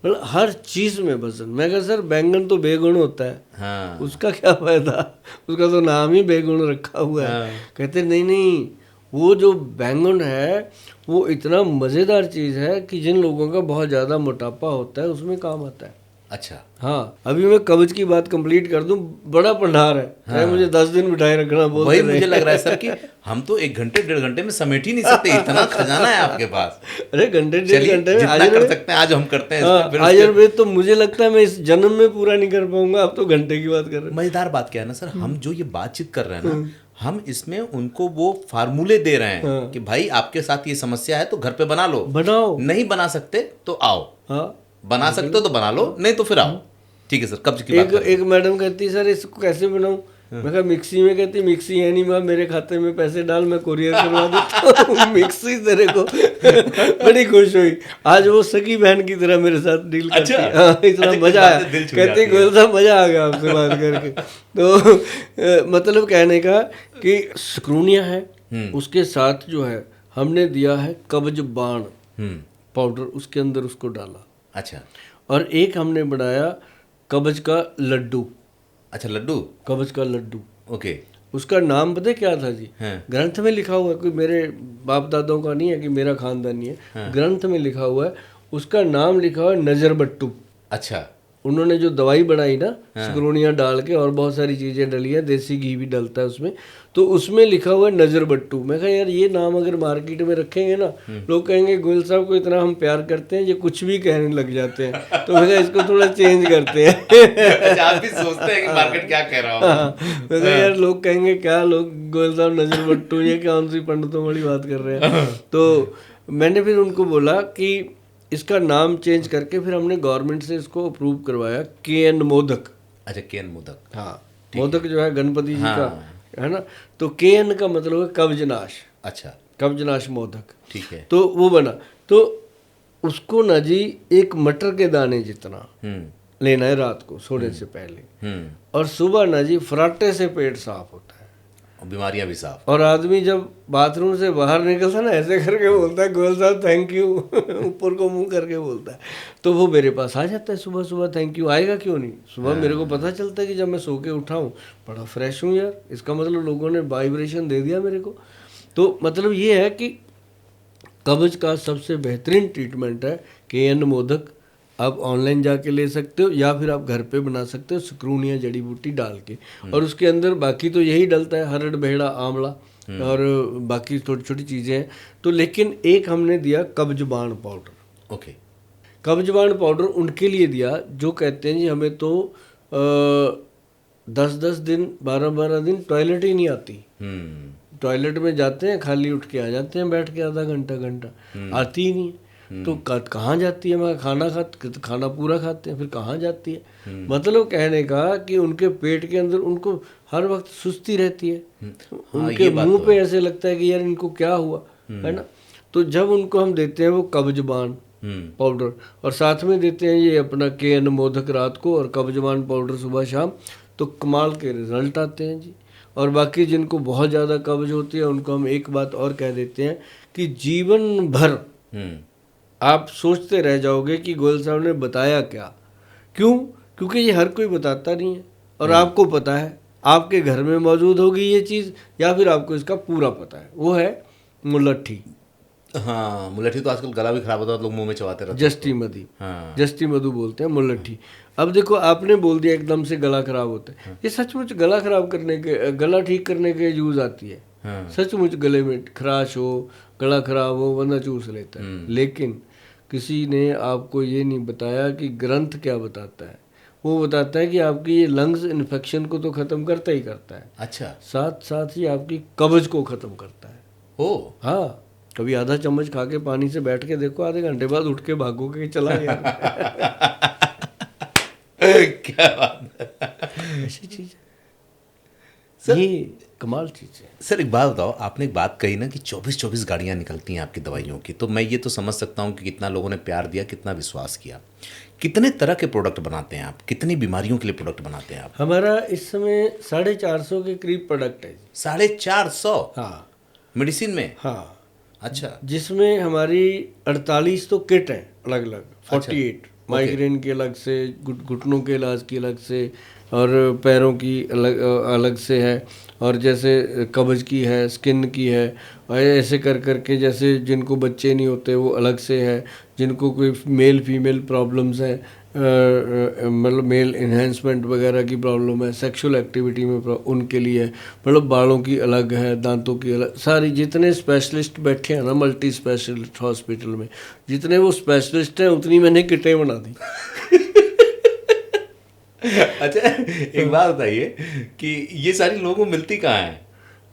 मतलब हर चीज में वजन। मैं कहा सर बैंगन तो बेगुण होता है, हाँ, उसका क्या फायदा, उसका तो नाम ही बेगुण रखा हुआ है। हाँ। कहते नहीं, वो जो बैंगन है वो इतना मजेदार चीज है कि जिन लोगों का बहुत ज्यादा मोटापा होता है उसमें काम आता है। अच्छा, हाँ, अभी मैं कब्ज की बात कंप्लीट कर दूं, बड़ा भंडार है। चाहे मुझे 10 दिन बिठाए रखना बोलते वही रहे। मुझे लग रहा है सर कि हम तो 1 घंटे 1.5 घंटे में समेट ही नहीं सकते, इतना खजाना है आपके पास। अरे घंटे 1.5 चलिए, घंटे में जितना कर सकते हैं आज हम करते हैं। हाँ, फिर आयुर्वेद तो मुझे लगता है मैं इस जन्म में पूरा नहीं कर पाऊंगा। आप तो घंटे की बात कर रहे मजेदार बात क्या है ना सर, हम जो ये बातचीत कर रहे हैं ना, हम इसमें उनको वो फार्मूले दे रहे हैं कि भाई आपके साथ ये समस्या है तो घर पे बना लो, बनाओ। नहीं बना सकते तो आओ, हाँ, बना सकते हो तो बना लो, नहीं तो फिर आओ। ठीक है सर, कब्ज की बात एक मैडम कहती है सर इसको कैसे बनाऊं। मैं कहा मिक्सी में। कहती मिक्सी है नहीं माँ, मेरे खाते में पैसे डाल, मैं कोरियर करवा देता हूँ मिक्सी तेरे को। बड़ी खुश हुई, आज वो सगी बहन की तरह मेरे साथ डील करती है। हाँ, इतना मजा आया। कहती गोयल साहब मजा आ गया आपसे बात करके। तो मतलब कहने का कि सुक्रूनिया है, उसके साथ जो है हमने दिया है कब्ज बाण पाउडर, उसके अंदर उसको डाला। अच्छा, और एक हमने बनाया कब्ज का लड्डू। अच्छा, लड्डू, कब्ज का लड्डू, ओके, उसका नाम पता है क्या था जी? हाँ। ग्रंथ में लिखा हुआ है, कोई मेरे बाप दादाओं का नहीं है कि मेरा खानदानी है। ग्रंथ में लिखा हुआ है, उसका नाम लिखा हुआ है नजर बट्टू। अच्छा, उन्होंने जो दवाई बनाई ना, सिकरोनिया डाल के और बहुत सारी चीजें डली है, देसी घी भी डलता है उसमें, तो उसमें लिखा हुआ है नजर बट्टू। मैं कहा यार ये नाम अगर मार्केट में रखेंगे ना, लोग कहेंगे गोयल साहब को इतना हम प्यार करते हैं, ये कुछ भी कहने लग जाते हैं। तो मैं कहा इसको थोड़ा चेंज करते हैं। अच्छा, आप भी सोचते हैं कि मार्केट क्या कह रहा हो। मैं कहा यार लोग कहेंगे क्या, लोग गोयल साहब नजर बट्टू, ये कौन सी पंडितों वाली बात कर रहे हैं। तो मैंने फिर उनको बोला कि इसका नाम चेंज करके फिर हमने गवर्नमेंट से इसको अप्रूव करवाया, KN मोदक। अच्छा, केन मोदक, हाँ, मोदक जो है गणपति जी का है ना, तो KN का मतलब है कब्जनाश। अच्छा, कब्जनाश मोदक, ठीक है। तो वो बना। तो उसको ना जी एक मटर के दाने जितना लेना है रात को सोने से पहले, और सुबह ना जी फराटे से पेट साफ होता है और बीमारियां भी साफ। और आदमी जब बाथरूम से बाहर निकलता ना ऐसे करके बोलता है गोयल साहब थैंक यू, ऊपर को मुंह करके बोलता है, तो वो मेरे पास आ जाता है सुबह सुबह। थैंक यू आएगा क्यों नहीं, सुबह मेरे को पता चलता है कि जब मैं सो के उठा हूँ बड़ा फ्रेश हूँ यार, इसका मतलब लोगों ने वाइब्रेशन दे दिया मेरे को। तो मतलब ये है कि कब्ज का सबसे बेहतरीन ट्रीटमेंट है KN मोदक। आप ऑनलाइन जाके ले सकते हो या फिर आप घर पे बना सकते हो सुक्रूनिया जड़ी बूटी डाल के, और उसके अंदर बाकी तो यही डलता है, हरड़ बेहड़ा आंवला और बाकी छोटी छोटी चीज़ें हैं। तो लेकिन एक हमने दिया कब्जबाण पाउडर। ओके, कब्जबाण पाउडर उनके लिए दिया जो कहते हैं जी हमें तो 10-10 दिन 12-12 दिन टॉयलेट ही नहीं आती। टॉयलेट में जाते हैं, खाली उठ के आ जाते हैं, बैठ के आधा घंटा आती ही नहीं। तो कहाँ जाती है, मैं खाना पूरा खाते हैं, फिर कहाँ जाती है। मतलब कहने का कि उनके पेट के अंदर उनको हर वक्त सुस्ती रहती है। उनके मुंह पे ऐसे लगता है कि यार इनको क्या हुआ, है ना। तो जब उनको हम देते हैं वो कब्जबान पाउडर, और साथ में देते हैं ये अपना KN मोदक रात को और कब्जबान पाउडर सुबह शाम, तो कमाल के रिजल्ट आते हैं जी। और बाकी जिनको बहुत ज़्यादा कब्ज होती है उनको हम एक बात और कह देते हैं कि जीवन भर आप सोचते रह जाओगे कि गोयल साहब ने बताया क्या। क्यों? क्योंकि ये हर कोई बताता नहीं है, और आपको पता है, आपके घर में मौजूद होगी ये चीज़, या फिर आपको इसका पूरा पता है। वो है मुलट्ठी। हाँ, मुलट्ठी तो आजकल गला भी खराब होता है, लोग मुंह में चबाते रहते हैं। जस्टी मदी, हाँ, जस्टी मधु बोलते हैं मुलट्ठी। अब देखो आपने बोल दिया एकदम से गला खराब होता है, ये सचमुच गला खराब करने के, गला ठीक करने के यूज आती है। सचमुच गले में खराश हो, गला खराब हो, बंदा चूस लेता है। लेकिन किसी ने आपको ये नहीं बताया कि ग्रंथ क्या बताता है। वो बताता है कि आपकी ये लंग्स इन्फेक्शन को तो ख़त्म करता ही करता है, अच्छा, साथ साथ ही आपकी कब्ज को ख़त्म करता है। ओ, हाँ, कभी आधा चम्मच खा के पानी से बैठ के देखो, आधे घंटे बाद उठ के भागोगे कि चला गया। क्या बात है। ऐसी चीज़ है सर, ये कमाल चीज़ है। सर एक बात बताओ, आपने एक बात कही ना कि 24-24 गाड़ियाँ निकलती हैं आपकी दवाइयों की, तो मैं ये तो समझ सकता हूँ कि कितना लोगों ने प्यार दिया, कितना विश्वास किया। कितने तरह के प्रोडक्ट बनाते हैं आप, कितनी बीमारियों के लिए प्रोडक्ट बनाते हैं आप? हमारा इस समय 450 के करीब प्रोडक्ट है जी। 450? हाँ मेडिसिन में? हाँ, अच्छा। जिसमें हमारी 48 तो किट हैं अलग अलग, 48 माइग्रेन के अलग से, घुटनों के इलाज की अलग से, और पैरों की अलग अलग से है, और जैसे कब्ज की है, स्किन की है, और ऐसे कर करके जैसे जिनको बच्चे नहीं होते वो अलग से है, जिनको कोई मेल फीमेल प्रॉब्लम्स हैं, मतलब मेल इन्हेंसमेंट वगैरह की प्रॉब्लम है, सेक्सुअल एक्टिविटी में उनके लिए, मतलब बालों की अलग है, दांतों की अलग, सारी जितने स्पेशलिस्ट बैठे हैं ना मल्टी स्पेशलिस्ट हॉस्पिटल में, जितने वो स्पेशलिस्ट हैं उतनी मैंने किटें बना दी। अच्छा एक बात बताइए कि ये सारी लोगों को मिलती कहाँ है?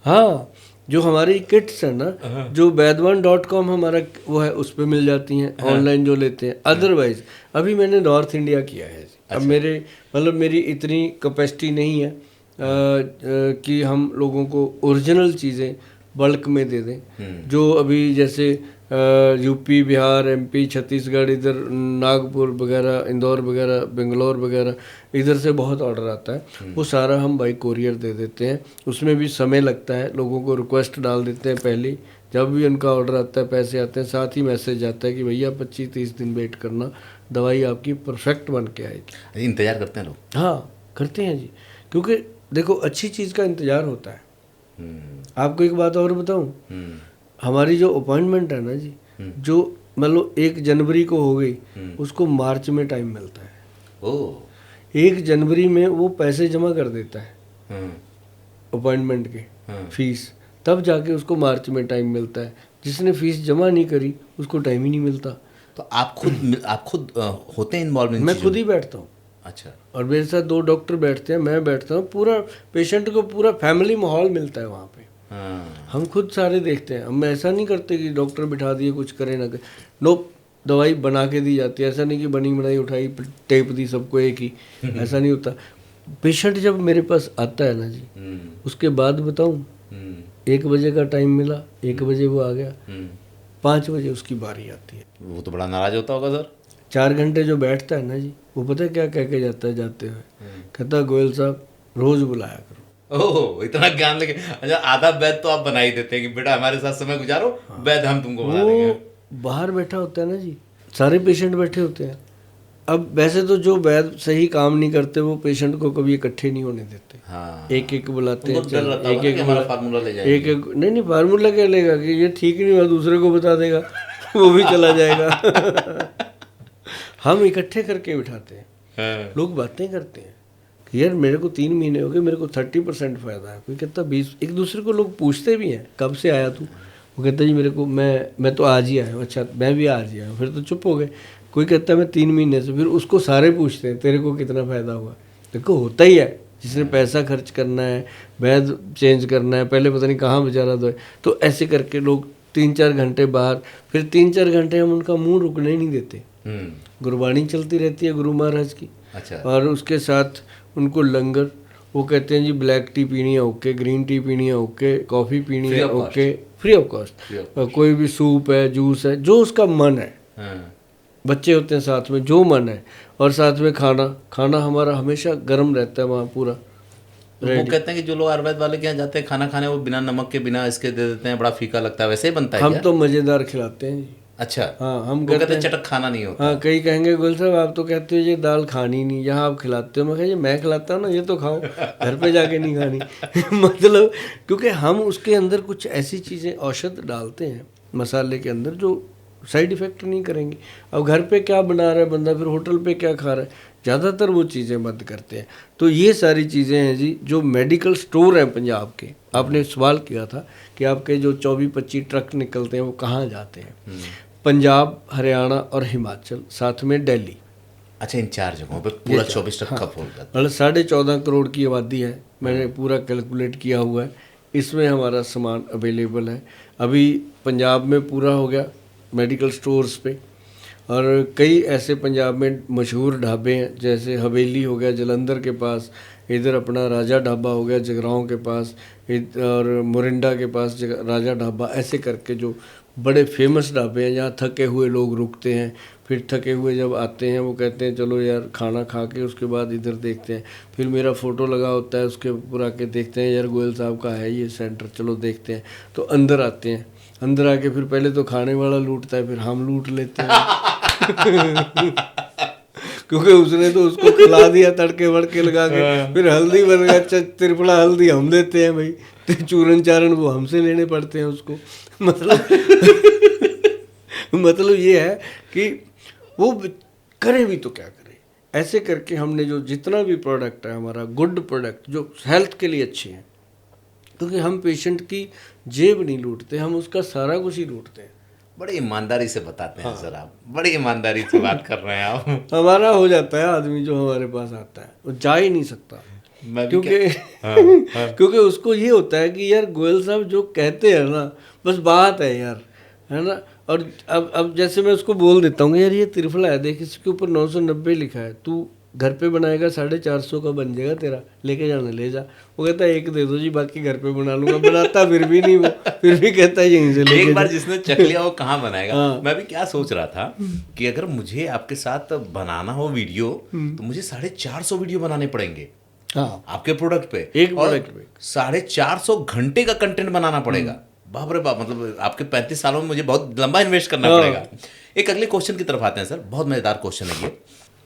हाँ, जो हमारी किट्स है ना, जो वैदवन.com हमारा वो है, उस पर मिल जाती हैं ऑनलाइन जो लेते हैं। अदरवाइज अभी मैंने नॉर्थ इंडिया किया है। अब मेरे मतलब मेरी इतनी कैपेसिटी नहीं है कि हम लोगों को ओरिजिनल चीज़ें बल्क में दे दें। जो अभी जैसे यूपी, बिहार, एमपी, छत्तीसगढ़, इधर नागपुर वगैरह, इंदौर वगैरह, बेंगलोर वगैरह, इधर से बहुत ऑर्डर आता है, वो सारा हम बाई कोरियर दे देते हैं। उसमें भी समय लगता है, लोगों को रिक्वेस्ट डाल देते हैं पहले, जब भी उनका ऑर्डर आता है पैसे आते हैं, साथ ही मैसेज आता है कि भैया 25-30 दिन वेट करना, दवाई आपकी परफेक्ट बन के आएगी। इंतजार करते हैं लोग? हाँ करते हैं जी, क्योंकि देखो अच्छी चीज़ का इंतजार होता है। आपको एक बात और बताऊं, हमारी जो अपॉइंटमेंट है ना जी, जो मतलब 1 जनवरी को हो गई, उसको मार्च में टाइम मिलता है। ओह। 1 जनवरी में वो पैसे जमा कर देता है अपॉइंटमेंट के, फीस, तब जाके उसको मार्च में टाइम मिलता है। जिसने फीस जमा नहीं करी उसको टाइम ही नहीं मिलता। तो आप खुद होते हैं इन्वॉल्व इन मैं चीज़ों खुद ही बैठता हूँ। अच्छा। और मेरे साथ 2 डॉक्टर बैठते हैं, मैं बैठता हूँ, पूरा पेशेंट को पूरा फैमिली माहौल मिलता है वहाँ पे। हम खुद सारे देखते हैं। हम ऐसा नहीं करते कि डॉक्टर बिठा दिए कुछ करे ना करे, नो, दवाई बना के दी जाती है। ऐसा नहीं कि बनी बनाई उठाई टेप दी सबको एक ही, ऐसा नहीं होता। पेशेंट जब मेरे पास आता है ना जी, उसके बाद बताऊँ, 1 बजे का टाइम मिला, 1 बजे वो आ गया, 5 बजे उसकी बारी आती है। वो तो बड़ा नाराज होता होगा सर। 4 घंटे जो बैठता है ना जी, वो पता है क्या कह के जाता है जाते हुए? कहता है गोयल साहब रोज बुलाया करो। ओह, इतना ज्ञान लेके। अच्छा, आधा वैद तो आप बना ही देते हैं कि बेटा हमारे साथ समय गुजारो, वैद हम तुमको बना देंगे। वो बाहर बैठा होता है ना जी, सारे पेशेंट बैठे होते हैं। अब वैसे तो जो वैद सही काम नहीं करते वो पेशेंट को कभी इकट्ठे नहीं होने देते। हाँ। एक एक बुलाते हैं, एक फार्मूला ले जाएंगे। एक नहीं, फार्मूला क्या लेगा कि ये ठीक नहीं हुआ दूसरे को बता देगा, वो भी चला जाएगा। हम इकट्ठे करके बिठाते हैं। लोग बातें करते हैं कि यार मेरे को 3 महीने हो गए, मेरे को 30% फ़ायदा है। कोई कहता 20। एक दूसरे को लोग पूछते भी हैं कब से आया तू, वो कहता जी मेरे को मैं तो आज ही आया हूँ। अच्छा, मैं भी आज ही आया हूँ, फिर तो चुप हो गए। कोई कहता है मैं 3 महीने से, फिर उसको सारे पूछते हैं तेरे को कितना फ़ायदा हुआ। देखो होता ही है, जिसने पैसा खर्च करना है, वैद चेंज करना है, पहले पता नहीं कहाँ बेचारा दो, तो ऐसे करके लोग 3-4 घंटे बाहर, फिर 3-4 घंटे हम उनका मुँह रुकने ही नहीं देते। गुरबाणी चलती रहती है गुरु महाराज की। अच्छा। और उसके साथ उनको लंगर, वो कहते हैं जी ब्लैक टी पीनी है ओके, ग्रीन टी पीनी है ओके, कॉफ़ी पीनी है ओके, फ्री ऑफ कॉस्ट। कोई भी सूप है, जूस है, जो उसका मन है। बच्चे होते हैं साथ में, जो मन है, और साथ में खाना हमारा हमेशा गर्म रहता है वहाँ पूरा। वो कहते हैं कि जो लोग आयुर्वेद वाले के यहाँ जाते हैं खाना खाने, वो बिना नमक के बिना इसके दे देते हैं, बड़ा फीका लगता है, वैसे ही बनता है हम तो मज़ेदार खिलाते हैं। अच्छा। हाँ, हम कहते हैं चटक खाना नहीं होता। हाँ, कई कहेंगे गुल साहब आप तो कहते हो ये दाल खानी नहीं, यहाँ आप खिलाते हो। मैं कहा मैं खिलाता हूँ ना, ये तो खाओ, घर पे जाके नहीं खानी। मतलब क्योंकि हम उसके अंदर कुछ ऐसी चीज़ें औषध डालते हैं मसाले के अंदर जो साइड इफ़ेक्ट नहीं करेंगी। अब घर पे क्या बना रहा है बंदा, फिर होटल पे क्या खा रहा है, ज़्यादातर वो चीज़ें बंद करते हैं। तो ये सारी चीज़ें हैं जी, जो मेडिकल स्टोर हैं पंजाब के। आपने सवाल किया था कि आपके जो 24-25 ट्रक निकलते हैं वो कहाँ जाते हैं। पंजाब, हरियाणा और हिमाचल, साथ में दिल्ली। अच्छा, इन 4 जगहों पे पूरा 24 ट्रक खप हो जाता है। मतलब 14.5 करोड़ की आबादी है, मैंने पूरा कैलकुलेट किया हुआ है इसमें हमारा सामान अवेलेबल है। अभी पंजाब में पूरा हो गया मेडिकल स्टोर्स पे, और कई ऐसे पंजाब में मशहूर ढाबे हैं, जैसे हवेली हो गया जलंधर के पास, इधर अपना राजा ढाबा हो गया जगराओं के पास, और मोरिंडा के पास राजा ढाबा, ऐसे करके जो बड़े फेमस ढाबे हैं जहाँ थके हुए लोग रुकते हैं। फिर थके हुए जब आते हैं वो कहते हैं चलो यार खाना खा के उसके बाद इधर देखते हैं, फिर मेरा फ़ोटो लगा होता है उसके ऊपर आके देखते हैं यार गोयल साहब का है ये सेंटर, चलो देखते हैं। तो अंदर आते हैं, अंदर आके फिर पहले तो खाने वाला लूटता है, फिर हम लूट लेते हैं क्योंकि उसने तो उसको खिला दिया तड़के वड़के लगा के, फिर हल्दी बन गया, अच्छा त्रिफला हल्दी हम देते हैं भाई, तो चूरन चारण वो हमसे लेने पड़ते हैं उसको। मतलब ये है कि वो करे भी तो क्या करे। ऐसे करके हमने जो जितना भी प्रोडक्ट है हमारा गुड प्रोडक्ट जो हेल्थ के लिए अच्छे हैं, क्योंकि हम पेशेंट की जेब नहीं लूटते, हम उसका सारा कुछ ही लूटते हैं। बड़ी ईमानदारी से बताते हैं सर, आप बड़ी ईमानदारी से बात कर रहे हैं आप। हमारा हो जाता है आदमी जो हमारे पास आता है वो जा ही नहीं सकता, क्योंकि क्योंकि उसको ये होता है कि यार गोयल साहब जो कहते हैं ना बस बात है यार, है ना। और अब जैसे मैं उसको बोल देता हूँ यार ये त्रिफला है देख, इसके ऊपर 990 लिखा है, तू घर पे बनाएगा 450 का बन जाएगा तेरा, लेके जाना ले जा। वो कहता है एक दे दो जी बाकी घर पे बना लूंगा, बनाता फिर भी नहीं, वो फिर भी कहता है यहीं से लेके एक बार जिसने चख लिया वो कहाँ बनाएगा। मैं भी क्या सोच रहा था कि अगर मुझे आपके साथ बनाना हो वीडियो तो मुझे 450 वीडियो बनाने पड़ेंगे। हाँ, आपके प्रोडक्ट पे, एक प्रोडक्ट पे 450 घंटे का कंटेंट बनाना पड़ेगा। बाप रे बाप, मतलब आपके 35 सालों में मुझे बहुत लंबा इन्वेस्ट करना पड़ेगा। एक अगले क्वेश्चन की तरफ आते हैं सर, बहुत मजेदार क्वेश्चन है ये।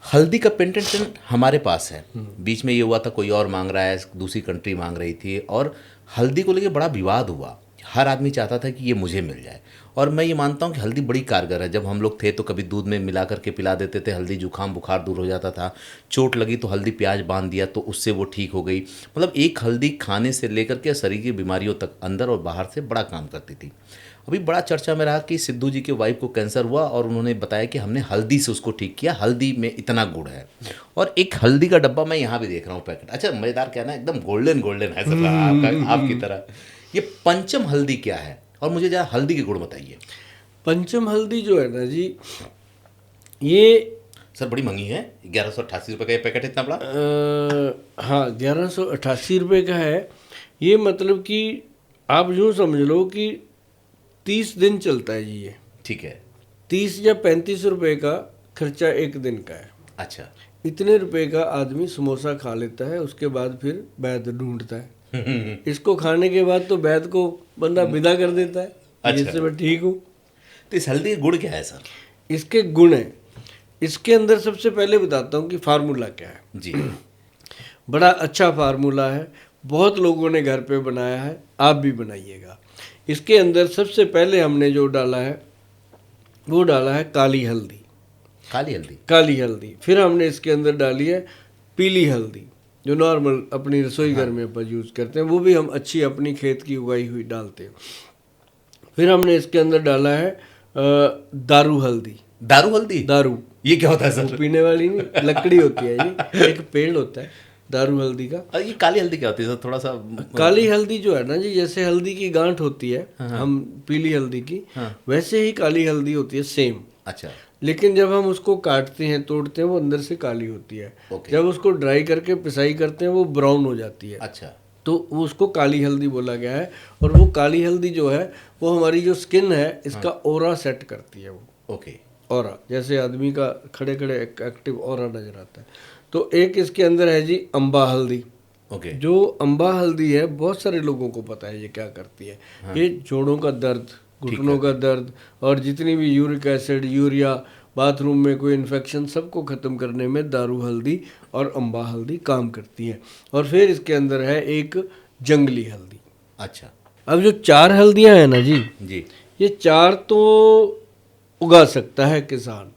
हल्दी का पेटेंट हमारे पास है, बीच में ये हुआ था कोई और मांग रहा है, दूसरी कंट्री मांग रही थी, और हल्दी को लेके बड़ा विवाद हुआ। हर आदमी चाहता था कि ये मुझे मिल जाए, और मैं ये मानता हूँ कि हल्दी बड़ी कारगर है। जब हम लोग थे तो कभी दूध में मिला करके पिला देते थे, हल्दी जुकाम बुखार दूर हो जाता था। चोट लगी तो हल्दी प्याज बांध दिया तो उससे वो ठीक हो गई। मतलब एक हल्दी खाने से लेकर के शरीर की बीमारियों तक अंदर और बाहर से बड़ा काम करती थी। अभी बड़ा चर्चा में रहा कि सिद्धू जी के वाइफ को कैंसर हुआ और उन्होंने बताया कि हमने हल्दी से उसको ठीक किया, हल्दी में इतना गुड़ है। और एक हल्दी का डब्बा मैं यहाँ भी देख रहा हूँ पैकेट, अच्छा मज़ेदार क्या ना, एकदम गोल्डन गोल्डन है सर आपका, आपकी तरह। ये पंचम हल्दी क्या है, और मुझे जरा हल्दी के गुण बताइए। पंचम हल्दी जो है ना जी, ये सर बड़ी महंगी है, 1188 रुपये का ये पैकेट इतना बड़ा। हाँ 1188 रुपये का है ये। मतलब कि आप यूँ समझ लो कि 30 दिन चलता है जी ये। ठीक है, 30 या 35 रुपये का खर्चा एक दिन का है। अच्छा, इतने रुपए का आदमी समोसा खा लेता है, उसके बाद फिर वैद्य ढूंढता है। इसको खाने के बाद तो वैद्य को बंदा विदा कर देता है, अच्छा। जिससे मैं ठीक हूँ। तो इस हल्दी के गुण क्या है सर? इसके गुण है, इसके अंदर सबसे पहले बताता हूँ कि फार्मूला क्या है जी। बड़ा अच्छा फार्मूला है, बहुत लोगों ने घर पे बनाया है, आप भी बनाइएगा। इसके अंदर सबसे पहले हमने जो डाला है वो डाला है काली हल्दी। काली हल्दी, काली हल्दी। फिर हमने इसके अंदर डाली है पीली हल्दी, जो नॉर्मल अपनी रसोई घर में अपन यूज़ करते हैं, वो भी हम अच्छी अपनी खेत की उगाई हुई डालते हैं। फिर हमने इसके अंदर डाला है दारू हल्दी। दारू हल्दी? दारू ये क्या होता है सर? वो पीने वाली नहीं, लकड़ी होती है ये, एक पेड़ होता है दारू हल्दी का। और ये काली हल्दी क्या होती है सर, थोड़ा सा? काली हल्दी जो है ना जी, जैसे हल्दी की गांठ होती है हम पीली हल्दी की, वैसे ही काली हल्दी होती है सेम। अच्छा, लेकिन जब हम उसको काटते हैं तोड़ते हैं वो अंदर से काली होती है। जब उसको ड्राई करके पिसाई करते हैं वो ब्राउन हो जाती है। अच्छा, तो वो उसको काली हल्दी बोला गया है। और वो काली हल्दी जो है वो हमारी जो स्किन है इसका ऑरा सेट करती है। वो ओके, ऑरा, जैसे आदमी का खड़े खड़े एक्टिव ऑरा नजर आता है। तो एक इसके अंदर है जी अम्बा हल्दी। ओके, जो अम्बा हल्दी है बहुत सारे लोगों को पता है ये क्या करती है। ये जोड़ों का दर्द, घुटनों का दर्द, और जितनी भी यूरिक एसिड, यूरिया, बाथरूम में कोई इन्फेक्शन, सबको ख़त्म करने में दारू हल्दी और अम्बा हल्दी काम करती है। और फिर इसके अंदर है एक जंगली हल्दी। अच्छा, अब जो 4 हल्दियाँ हैं ना जी, ये 4 तो उगा सकता है किसान,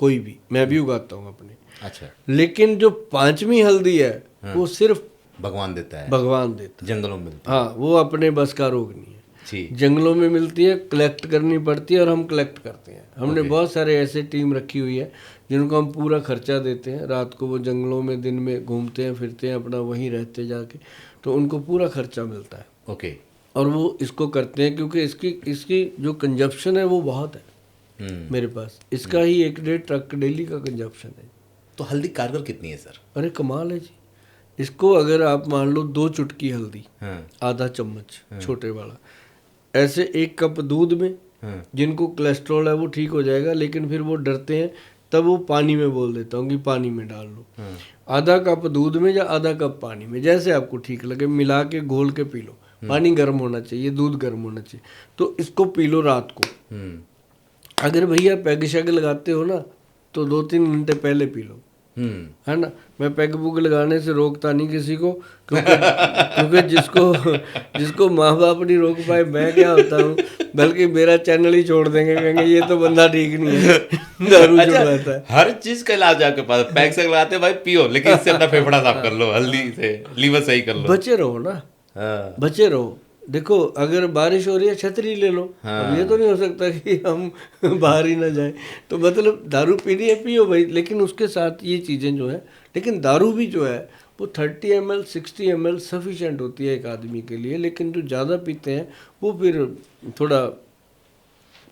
कोई भी, मैं भी उगाता हूँ अपने। अच्छा, लेकिन जो 5वीं हल्दी है वो सिर्फ भगवान देता है, भगवान देता है। जंगलों में मिलती है। हाँ, वो अपने बस का रोग नहीं है जी। जंगलों में मिलती है, कलेक्ट करनी पड़ती है और हम कलेक्ट करते हैं। हमने बहुत सारे ऐसे टीम रखी हुई है जिनको हम पूरा खर्चा देते हैं। रात को वो जंगलों में, दिन में घूमते हैं फिरते हैं, अपना वहीं रहते जाके, तो उनको पूरा खर्चा मिलता है। ओके। और वो इसको करते हैं क्योंकि इसकी इसकी जो कंजप्शन है वो बहुत है मेरे पास। इसका ही 1-1.5 ट्रक डेली का कंजप्शन है। तो हल्दी कारगर कितनी है सर? अरे कमाल है जी। इसको अगर आप मान लो 2 चुटकी हल्दी, हाँ। आधा चम्मच छोटे वाला, ऐसे 1 कप दूध में, हाँ। जिनको कोलेस्ट्रॉल है वो ठीक हो जाएगा, लेकिन फिर वो डरते हैं तब वो पानी में बोल देता हूँ कि पानी में डाल लो। हाँ। आधा कप दूध में या आधा कप पानी में, जैसे आपको ठीक लगे, मिला के घोल के पी लो। पानी गर्म होना चाहिए, दूध गर्म होना चाहिए। तो इसको पी लो रात को। अगर भैया पैग शैग लगाते हो ना तो 2-3 घंटे पहले पी लो, है ना। मैं पैग पुग लगाने से रोकता नहीं किसी को, क्योंकि जिसको माँ बाप नहीं रोक पाए मैं क्या होता हूँ। बल्कि मेरा चैनल ही छोड़ देंगे, कहेंगे ये तो बंदा ठीक नहीं है, दारू छुड़वाता है। हर चीज का इलाज आपके पास। पैक से लगाते भाई पियो, लेकिन इससे अपना फेफड़ा साफ कर लो, हल्दी से लीवर सही कर लो। बचे रहो ना, बचे रहो। देखो अगर बारिश हो रही है छतरी ले लो। अब ये तो नहीं हो सकता कि हम बाहर ही ना जाए। तो मतलब दारू पीनी है पियो भाई, लेकिन उसके साथ ये चीज़ें जो है, लेकिन दारू भी जो है वो 30 ml 60 ml सफिशेंट होती है एक आदमी के लिए। लेकिन जो ज़्यादा पीते हैं वो फिर थोड़ा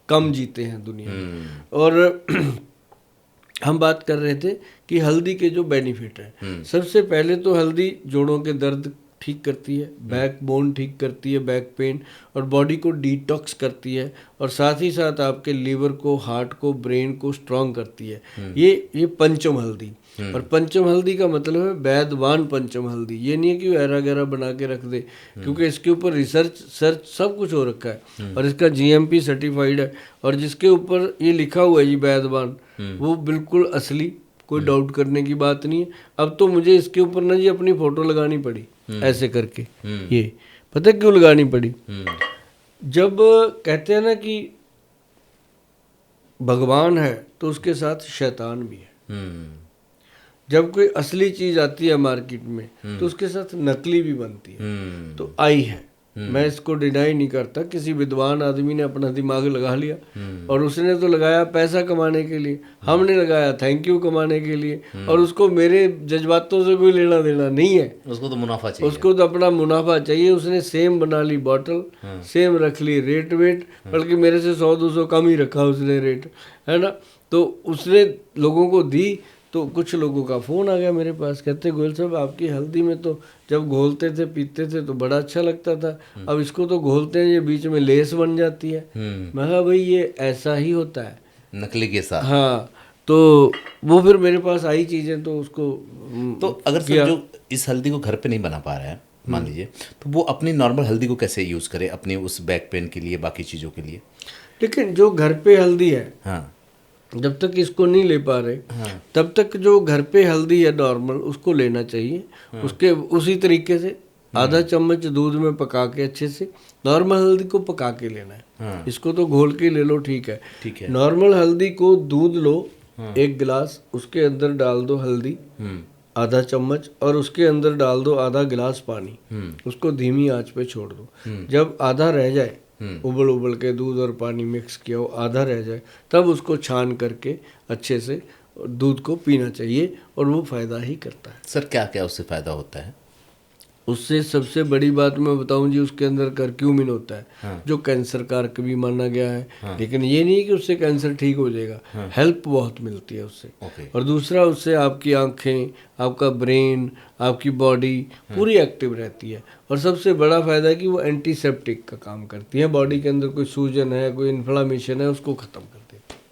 कम जीते हैं दुनिया में। और हम बात कर रहे थे कि हल्दी के जो बेनिफिट हैं, सबसे पहले तो हल्दी जोड़ों के दर्द ठीक करती है, बैक बोन ठीक करती है, बैक पेन, और बॉडी को डिटॉक्स करती है, और साथ ही साथ आपके लीवर को, हार्ट को, ब्रेन को स्ट्रांग करती है। ये पंचम हल्दी। और पंचम हल्दी का मतलब है वैदवान पंचम हल्दी। ये नहीं है कि वो ऐरा गैरा बना के रख दे, क्योंकि इसके ऊपर रिसर्च सब कुछ हो रखा है, और इसका GMP सर्टिफाइड है। और जिसके ऊपर ये लिखा हुआ है जी वैदवान, वो बिल्कुल असली, कोई डाउट करने की बात नहीं है। अब तो मुझे इसके ऊपर ना जी अपनी फोटो लगानी पड़ी ऐसे करके। ये पता क्यों लगानी पड़ी? जब कहते हैं ना कि भगवान है तो उसके साथ शैतान भी है। जब कोई असली चीज आती है मार्केट में तो उसके साथ नकली भी बनती है। तो आई है, मैं इसको डिनाई नहीं करता। किसी विद्वान आदमी ने अपना दिमाग लगा लिया, और उसने तो लगाया पैसा कमाने के लिए, हमने लगाया थैंक यू कमाने के लिए। और उसको मेरे जज्बातों से कोई लेना देना नहीं है। उसको तो मुनाफा चाहिए, उसको तो अपना मुनाफा चाहिए। उसने सेम बना ली बॉटल, सेम रख ली रेट वेट, बल्कि मेरे से 100-200 कम ही रखा उसने रेट, है ना। तो उसने लोगों को दी। तो कुछ लोगों का फ़ोन आ गया मेरे पास, कहते गोयल साहब आपकी हल्दी में तो जब घोलते थे पीते थे तो बड़ा अच्छा लगता था, अब इसको तो घोलते हैं ये बीच में लेस बन जाती है। मैं कहा भाई ये ऐसा ही होता है नकली के साथ। हाँ, तो वो फिर मेरे पास आई चीज़ें, तो उसको तो अगर सर जो इस हल्दी को घर पे नहीं बना पा रहा है मान लीजिए, तो वो अपनी नॉर्मल हल्दी को कैसे यूज़ करे अपने उस बैक पेन के लिए, बाकी चीज़ों के लिए? लेकिन जो घर पे हल्दी है, हाँ, जब तक इसको नहीं ले पा रहे, तब तक जो घर पे हल्दी है नॉर्मल, उसको लेना चाहिए। उसके उसी तरीके से आधा चम्मच दूध में पका के अच्छे से, नॉर्मल हल्दी को पका के लेना है। इसको तो घोल के ले लो, ठीक है, ठीक है। नॉर्मल हल्दी को दूध लो 1 गिलास, उसके अंदर डाल दो हल्दी आधा चम्मच, और उसके अंदर डाल दो आधा गिलास पानी। उसको धीमी आंच पे छोड़ दो। जब आधा रह जाए, उबल के दूध और पानी मिक्स किया हो, आधा रह जाए, तब उसको छान करके अच्छे से दूध को पीना चाहिए, और वो फ़ायदा ही करता है। सर क्या क्या उससे फ़ायदा होता है? उससे सबसे बड़ी बात मैं बताऊं जी, उसके अंदर करक्यूमिन होता है, जो कैंसर कारक भी माना गया है। लेकिन ये नहीं कि उससे कैंसर ठीक हो जाएगा, हेल्प बहुत मिलती है उससे। और दूसरा, उससे आपकी आंखें, आपका ब्रेन, आपकी बॉडी पूरी एक्टिव रहती है। और सबसे बड़ा फ़ायदा है कि वो एंटीसेप्टिक का काम करती है। बॉडी के अंदर कोई सूजन है, कोई इन्फ्लामेशन है, उसको ख़त्म कर देती है।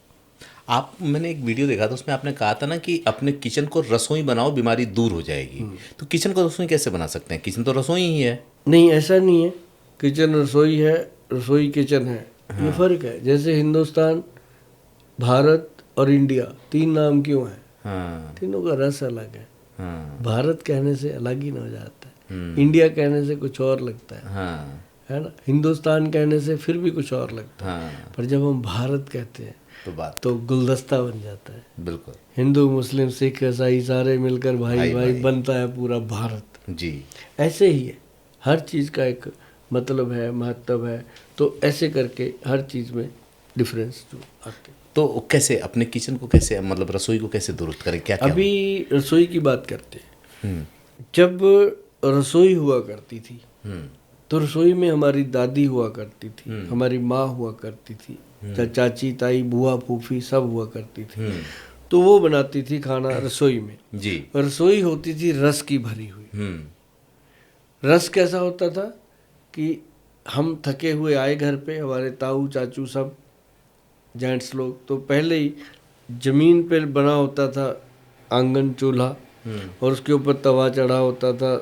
मैंने एक वीडियो देखा था, उसमें आपने कहा था ना कि अपने किचन को रसोई बनाओ, बीमारी दूर हो जाएगी। तो किचन को रसोई कैसे बना सकते हैं? किचन तो रसोई ही है। नहीं, ऐसा नहीं है। किचन रसोई है, रसोई किचन है, ये फ़र्क है। जैसे हिंदुस्तान, भारत और इंडिया 3 नाम क्यों है? तीनों का रस अलग है। भारत कहने से अलग ही ना हो जाता है, इंडिया कहने से कुछ और लगता है ना, हिंदुस्तान कहने से फिर भी कुछ और लगता है। पर जब हम भारत कहते हैं तो गुलदस्ता बन जाता है। बिल्कुल, हिंदू मुस्लिम सिख ईसाई सारे मिलकर भाई भाई बनता है पूरा भारत जी। ऐसे ही है, हर चीज़ का एक मतलब है, महत्व है। तो ऐसे करके हर चीज़ में डिफरेंस जो आते। तो कैसे अपने किचन को कैसे, मतलब रसोई को कैसे दुरुस्त करें? क्या अभी रसोई की बात करते हैं। जब रसोई हुआ करती थी तो रसोई में हमारी दादी हुआ करती थी, हमारी माँ हुआ करती थी, चाची ताई बुआ फूफी सब हुआ करती थी। तो वो बनाती थी खाना रसोई में जी। रसोई होती थी रस की भरी हुई। रस कैसा होता था कि हम थके हुए आए घर पे, हमारे ताऊ चाचू सब जेंट्स लोग, तो पहले ही जमीन पे बना होता था आंगन चूल्हा, और उसके ऊपर तवा चढ़ा होता था,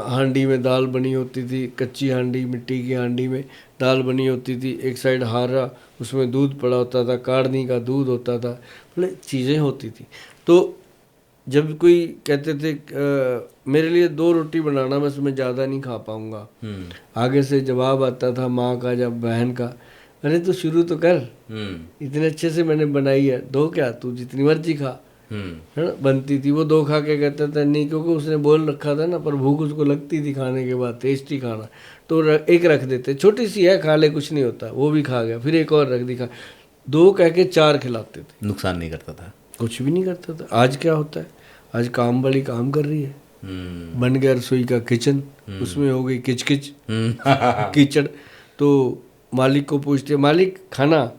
हांडी में दाल बनी होती थी, कच्ची हांडी मिट्टी की हांडी में दाल बनी होती थी, एक साइड हारा उसमें दूध पड़ा होता था, काढ़नी का दूध होता था, मतलब चीज़ें होती थी। तो जब कोई कहते थे मेरे लिए 2 रोटी बनाना, बस मैं ज़्यादा नहीं खा पाऊँगा, आगे से जवाब आता था माँ का या बहन का, अरे तो शुरू तो कर, इतने अच्छे से मैंने बनाई है, 2 क्या, तू जितनी मर्जी खा, है ना। बनती थी वो 2 खा के कहता था नहीं, क्योंकि उसने बोल रखा था ना, पर भूख उसको लगती थी खाने के बाद, टेस्टी खाना, तो एक रख देते, छोटी सी है खा ले कुछ नहीं होता, वो भी खा गया, फिर एक और रख दी, खा 2 कह के 4 खिलाते थे, नुकसान नहीं करता था, कुछ भी नहीं करता था। आज क्या होता है, आज काम वाली काम कर रही है, बन गया रसोई का किचन, उसमें हो गई किचकिच कीचड़, तो मालिक को पूछते, मालिक खाना,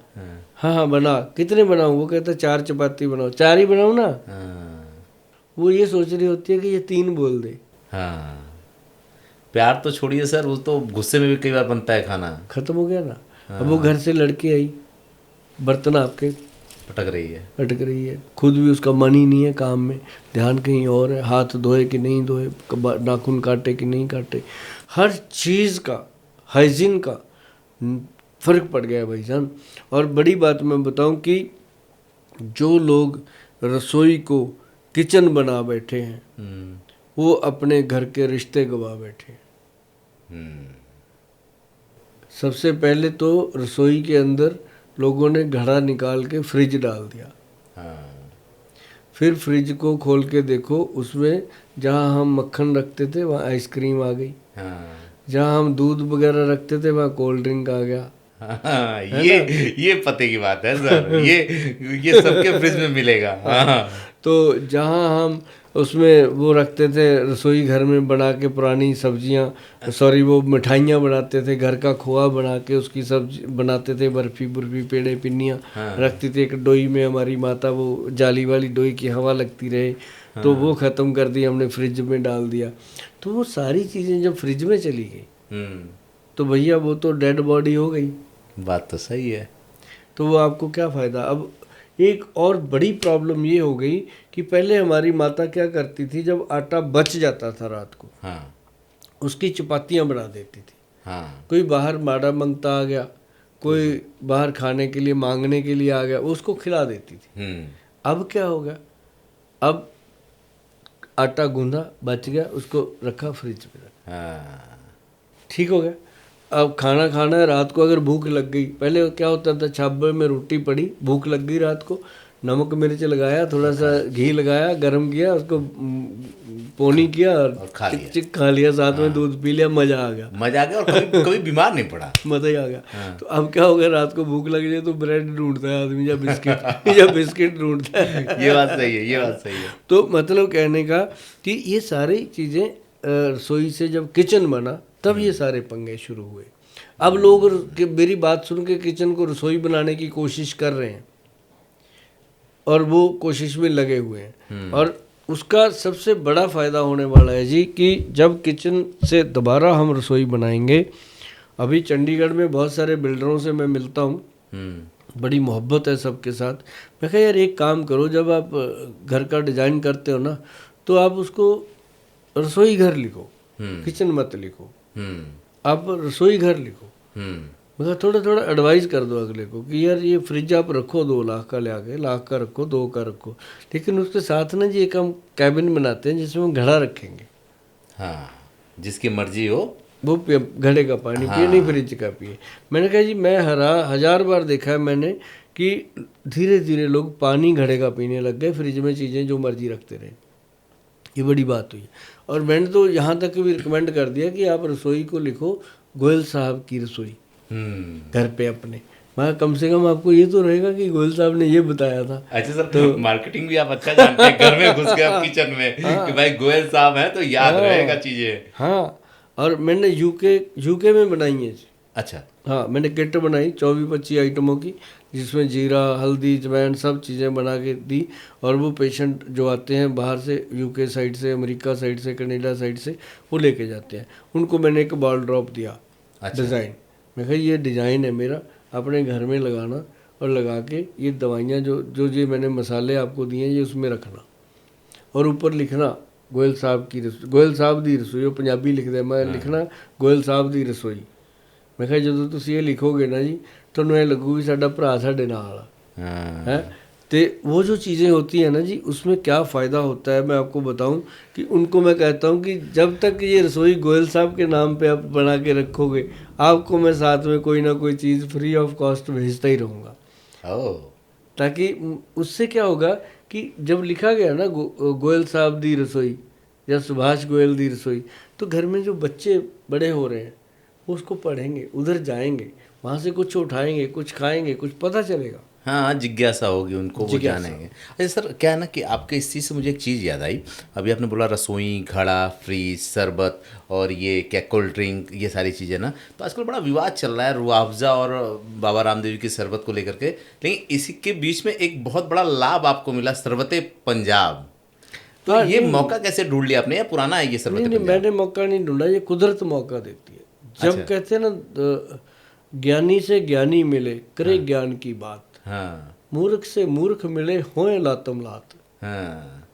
हाँ हाँ बना, कितने बनाऊँ, वो कहता 4 चपाती बनाओ, 4 ही बनाऊँ ना, वो ये सोच रही होती है कि ये 3 बोल दे। हाँ, प्यार तो छोड़िए सर, वो तो गुस्से में भी कई बार बनता है खाना, खत्म हो गया ना। अब वो घर से लड़के आई, बर्तन आपके अटक रही है, खुद भी उसका मन ही नहीं है काम में, ध्यान कहीं और है, हाथ धोए कि नहीं धोए, नाखून काटे कि नहीं काटे, हर चीज़ का हाइजीन का फर्क पड़ गया भाईजान। और बड़ी बात मैं बताऊं कि जो लोग रसोई को किचन बना बैठे हैं वो अपने घर के रिश्ते गवा बैठे हैं। सबसे पहले तो रसोई के अंदर लोगों ने घड़ा निकाल के फ्रिज डाल दिया, फिर फ्रिज को खोल के देखो, उसमें जहाँ हम मक्खन रखते थे वहाँ आइसक्रीम आ गई, जहाँ हम दूध वगैरह रखते थे वहाँ कोल्ड ड्रिंक आ गया। ये पते की बात है सर, ये सबके फ्रिज में मिलेगा। तो जहाँ हम उसमें वो रखते थे रसोई घर में बना के पुरानी सब्जियाँ, सॉरी वो मिठाइयाँ बनाते थे, घर का खोआ बना के उसकी सब्जी बनाते थे, बर्फी बुर्फी पेड़े पिन्नियाँ रखती थी एक डोई में, हमारी माता वो जाली वाली डोई की हवा लगती रहे, तो वो ख़त्म कर दी हमने, फ्रिज में डाल दिया। तो वो सारी चीज़ें जब फ्रिज में चली गई तो भैया वो तो डेड बॉडी हो गई। बात तो सही है। तो वो आपको क्या फ़ायदा। अब एक और बड़ी प्रॉब्लम ये हो गई कि पहले हमारी माता क्या करती थी, जब आटा बच जाता था रात को, उसकी चपातियाँ बना देती थी। कोई बाहर माड़ा मंगता आ गया, कोई बाहर खाने के लिए मांगने के लिए आ गया, उसको खिला देती थी। अब क्या हो गया, अब आटा गूंदा बच गया, उसको रखा फ्रिज में रखा, ठीक हो गया। अब खाना खाना है रात को, अगर भूख लग गई, पहले क्या होता था, छाबे में रोटी पड़ी, भूख लग गई रात को, नमक मिर्च लगाया, थोड़ा सा घी लगाया, गरम किया, उसको पोनी किया और चिक चिक खा लिया, साथ में दूध पी लिया, मजा आ गया और कभी बीमार नहीं पड़ा, मजा ही आ गया। तो अब क्या हो गया, रात को भूख लग जाए तो ब्रेड ढूंढता है आदमी या बिस्किट ढूंढता है। ये बात सही है। तो मतलब कहने का कि ये सारी चीज़ें रसोई से जब किचन बना तब ये सारे पंगे शुरू हुए। अब लोग मेरी बात सुन के किचन को रसोई बनाने की कोशिश कर रहे हैं और वो कोशिश में लगे हुए हैं, और उसका सबसे बड़ा फ़ायदा होने वाला है जी कि जब किचन से दोबारा हम रसोई बनाएंगे। अभी चंडीगढ़ में बहुत सारे बिल्डरों से मैं मिलता हूँ, बड़ी मोहब्बत है सबके साथ। मैं कहा यार एक काम करो, जब आप घर का डिज़ाइन करते हो ना तो आप उसको रसोई घर लिखो, किचन मत लिखो, आप रसोई घर लिखो। मगर थोड़ा थोड़ा एडवाइस कर दो अगले को कि यार ये फ्रिज आप रखो 2 लाख का ले आके, लाख का रखो, 2 का रखो, लेकिन उसके साथ ना जी एक हम कैबिन बनाते हैं जिसमें हम घड़ा रखेंगे, जिसकी मर्जी हो वो घड़े का पानी पिए, नहीं फ्रिज का पिए। मैंने कहा जी मैं 1000 बार देखा है मैंने कि धीरे धीरे लोग पानी घड़े का पीने लग गए, फ्रिज में चीज़ें जो मर्जी रखते रहे, ये बड़ी बात हुई। और मैंने तो यहाँ तक भी रिकमेंड कर दिया कि आप रसोई को लिखो गोयल साहब की रसोई घर पे अपने, मैं कम से कम आपको ये तो रहेगा कि गोयल साहब ने ये बताया था। अच्छा सर, तो मार्केटिंग भी आप अच्छा जानते हैं, घर में घुस के आप किचन में कि भाई गोयल साहब हैं तो याद रहेगा चीज़ें। हाँ, और मैंने यूके में बनाई है जी। अच्छा। हाँ, मैंने किट बनाई 24-25 आइटमों की, जिसमें जीरा, हल्दी, अजवाइन सब चीज़ें बना के दी। और वो पेशेंट जो आते हैं बाहर से, यूके साइड से, अमेरिका साइड से, कनाडा साइड से, वो लेके जाते हैं। उनको मैंने एक बॉल ड्रॉप दिया। अच्छा। डिज़ाइन, मैं कहा ये डिज़ाइन है मेरा, अपने घर में लगाना और लगा के ये दवाइयाँ जो ये मैंने मसाले आपको दिए हैं ये उसमें रखना, और ऊपर लिखना गोयल साहब की गोयल साहब दी रसोई, वो पंजाबी लिख दे, मैं लिखना गोयल साहब दी रसोई। मैं कहा ਜਦੋਂ ਤੁਸੀਂ ਇਹ ਲਿਖੋਗੇ ना जी ਤੁਹਾਨੂੰ ਇਹ ਲੱਗੂ ਵੀ ਸਾਡਾ ਭਰਾ ਸਾਡੇ ਨਾਲ ਆ है। तो वो जो चीज़ें होती हैं ना जी, उसमें क्या फ़ायदा होता है मैं आपको बताऊं कि उनको मैं कहता हूं कि जब तक ये रसोई गोयल साहब के नाम पे आप बना के रखोगे, आपको मैं साथ में कोई ना कोई चीज़ फ्री ऑफ कॉस्ट भेजता ही रहूँगा। ताकि उससे क्या होगा कि जब लिखा गया ना गोयल साहब दी रसोई या सुभाष गोयल दी रसोई, तो घर में जो बच्चे बड़े हो रहे हैं वो उसको पढ़ेंगे, उधर जाएंगे, वहाँ से कुछ उठाएंगे, कुछ खाएंगे, कुछ पता चलेगा। हाँ, जिज्ञासा होगी उनको, वो जानेंगे। अच्छा सर, क्या है ना कि आपके इस चीज़ से मुझे एक चीज़ याद आई। अभी आपने बोला रसोई, घड़ा, फ्रीज, शरबत और ये क्या कोल्ड ड्रिंक, ये सारी चीज़ें ना, तो आजकल बड़ा विवाद चल रहा है रूह अफ़ज़ा और बाबा रामदेव की शरबत को लेकर के। लेकिन इसी के बीच में एक बहुत बड़ा लाभ आपको मिला, शरबत पंजाब। तो हाँ, ये मौका कैसे ढूंढ लिया आपने, या पुराना है ये शरबत नहीं, मैंने मौका नहीं ढूंढा, ये कुदरत मौका देती है। जब कहते हैं ना ज्ञानी से ज्ञानी मिले, करे ज्ञान की बात। हाँ। मूर्ख से मूर्ख मिले, होए लातम लात। हाँ।